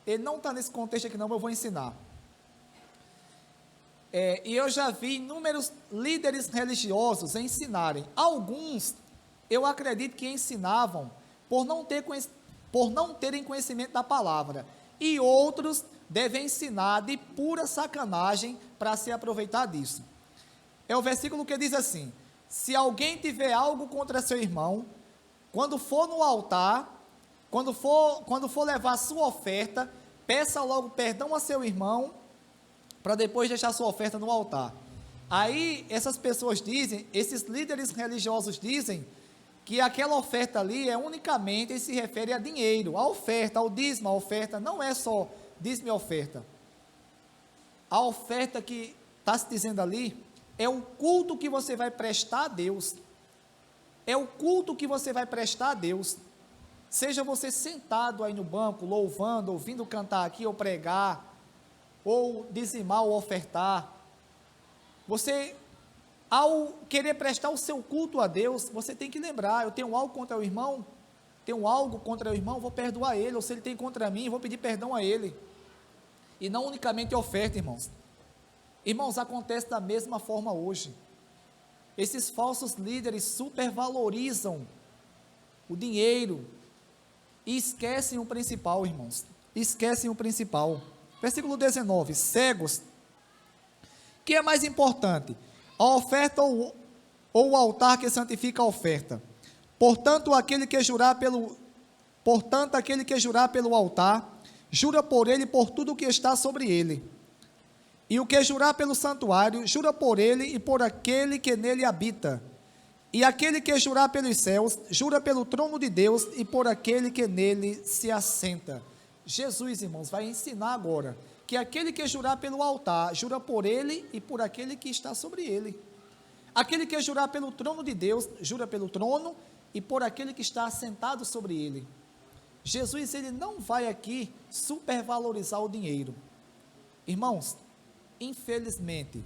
S1: Ele não está nesse contexto aqui não, mas eu vou ensinar. E eu já vi inúmeros líderes religiosos ensinarem. Alguns, eu acredito que ensinavam por não terem conhecimento da palavra. E outros devem ensinar de pura sacanagem para se aproveitar disso. É o versículo que diz assim, se alguém tiver algo contra seu irmão, quando for no altar, quando for levar a sua oferta, peça logo perdão a seu irmão, para depois deixar sua oferta no altar. Aí, essas pessoas dizem, esses líderes religiosos dizem, que aquela oferta ali unicamente se refere a dinheiro, a oferta, ao dízimo, a oferta, não é só dízimo e oferta. A oferta que está se dizendo ali, é o culto que você vai prestar a Deus. É o culto que você vai prestar a Deus. Seja você sentado aí no banco, louvando, ouvindo cantar aqui, ou pregar, ou dizimar ou ofertar. Você, ao querer prestar o seu culto a Deus, você tem que lembrar, eu tenho algo contra o irmão, vou perdoar ele, ou se ele tem contra mim, vou pedir perdão a ele. E não unicamente oferta, irmãos. Irmãos, acontece da mesma forma hoje. Esses falsos líderes supervalorizam o dinheiro e esquecem o principal, irmãos. Esquecem o principal. Versículo 19, cegos. Que é mais importante? A oferta ou o altar que santifica a oferta? Portanto, aquele que jurar pelo altar, jura por ele e por tudo que está sobre ele. E o que jurar pelo santuário, jura por ele e por aquele que nele habita. E aquele que jurar pelos céus, jura pelo trono de Deus e por aquele que nele se assenta. Jesus, irmãos, vai ensinar agora que aquele que jurar pelo altar, jura por ele e por aquele que está sobre ele. Aquele que jurar pelo trono de Deus, jura pelo trono e por aquele que está assentado sobre ele. Jesus, ele não vai aqui supervalorizar o dinheiro. Irmãos, infelizmente,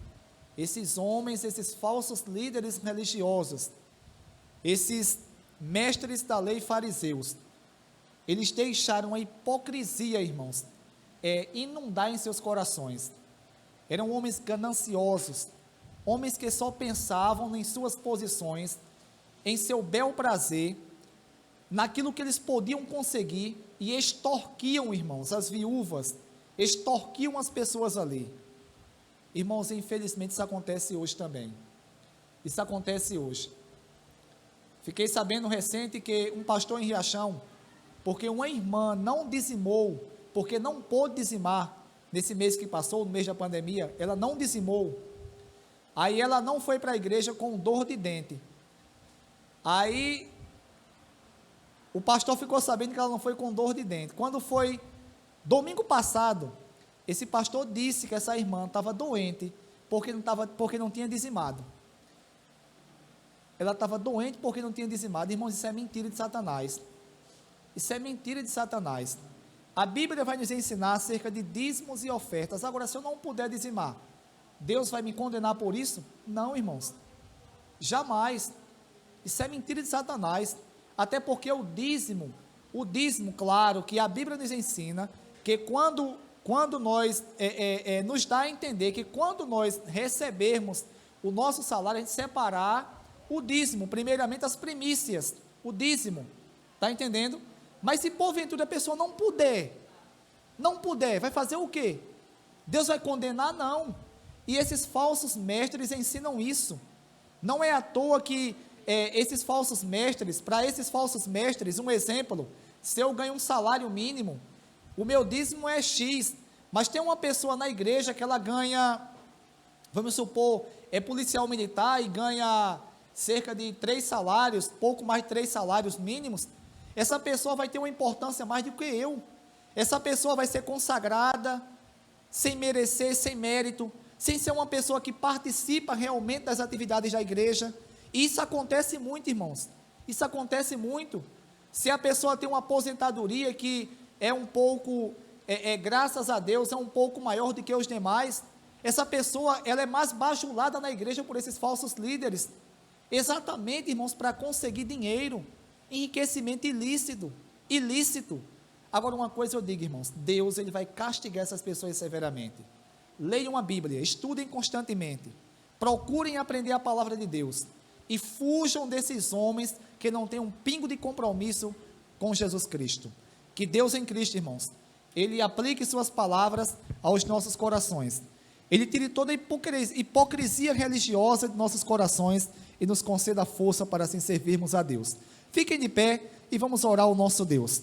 S1: esses homens, esses falsos líderes religiosos, esses mestres da lei fariseus, eles deixaram a hipocrisia, irmãos, inundar em seus corações. Eram homens gananciosos, homens que só pensavam em suas posições, em seu bel prazer, naquilo que eles podiam conseguir, e extorquiam, irmãos, as viúvas, extorquiam as pessoas ali. Irmãos, infelizmente isso acontece hoje também. Isso acontece hoje. Fiquei sabendo recente que um pastor em Riachão, porque uma irmã não dizimou, porque não pôde dizimar nesse mês que passou, no mês da pandemia, ela não dizimou. Aí ela não foi para a igreja com dor de dente. Aí o pastor ficou sabendo que ela não foi com dor de dente. Quando foi domingo passado, esse pastor disse que essa irmã estava doente porque não tinha dizimado. Ela estava doente porque não tinha dizimado. Irmãos, isso é mentira de Satanás. Isso é mentira de Satanás. A Bíblia vai nos ensinar acerca de dízimos e ofertas. Agora, se eu não puder dizimar, Deus vai me condenar por isso? Não, irmãos. Jamais. Isso é mentira de Satanás. Até porque o dízimo, claro, que a Bíblia nos ensina, que quando nós, nos dá a entender que quando nós recebermos o nosso salário, a gente separar o dízimo, primeiramente as primícias, o dízimo, está entendendo? Mas se porventura a pessoa não puder, vai fazer o quê? Deus vai condenar? Não. E esses falsos mestres ensinam isso. Não é à toa que esses falsos mestres, para esses falsos mestres, um exemplo, se eu ganho um salário mínimo, o meu dízimo é X, mas tem uma pessoa na igreja que ela ganha, vamos supor, é policial militar e ganha cerca de 3 salários, pouco mais de 3 salários mínimos, essa pessoa vai ter uma importância mais do que eu. Essa pessoa vai ser consagrada, sem merecer, sem mérito, sem ser uma pessoa que participa realmente das atividades da igreja. E isso acontece muito, irmãos. Isso acontece muito. Se a pessoa tem uma aposentadoria que é um pouco, graças a Deus, é um pouco maior do que os demais, essa pessoa, ela é mais bajulada na igreja por esses falsos líderes. Exatamente, irmãos, para conseguir dinheiro, enriquecimento ilícito. Agora, uma coisa eu digo, irmãos, Deus, ele vai castigar essas pessoas severamente. Leiam a Bíblia, estudem constantemente, procurem aprender a palavra de Deus e fujam desses homens que não têm um pingo de compromisso com Jesus Cristo. Que Deus em Cristo, irmãos, ele aplique suas palavras aos nossos corações. Ele tire toda a hipocrisia religiosa de nossos corações e nos conceda força para assim servirmos a Deus. Fiquem de pé e vamos orar ao nosso Deus.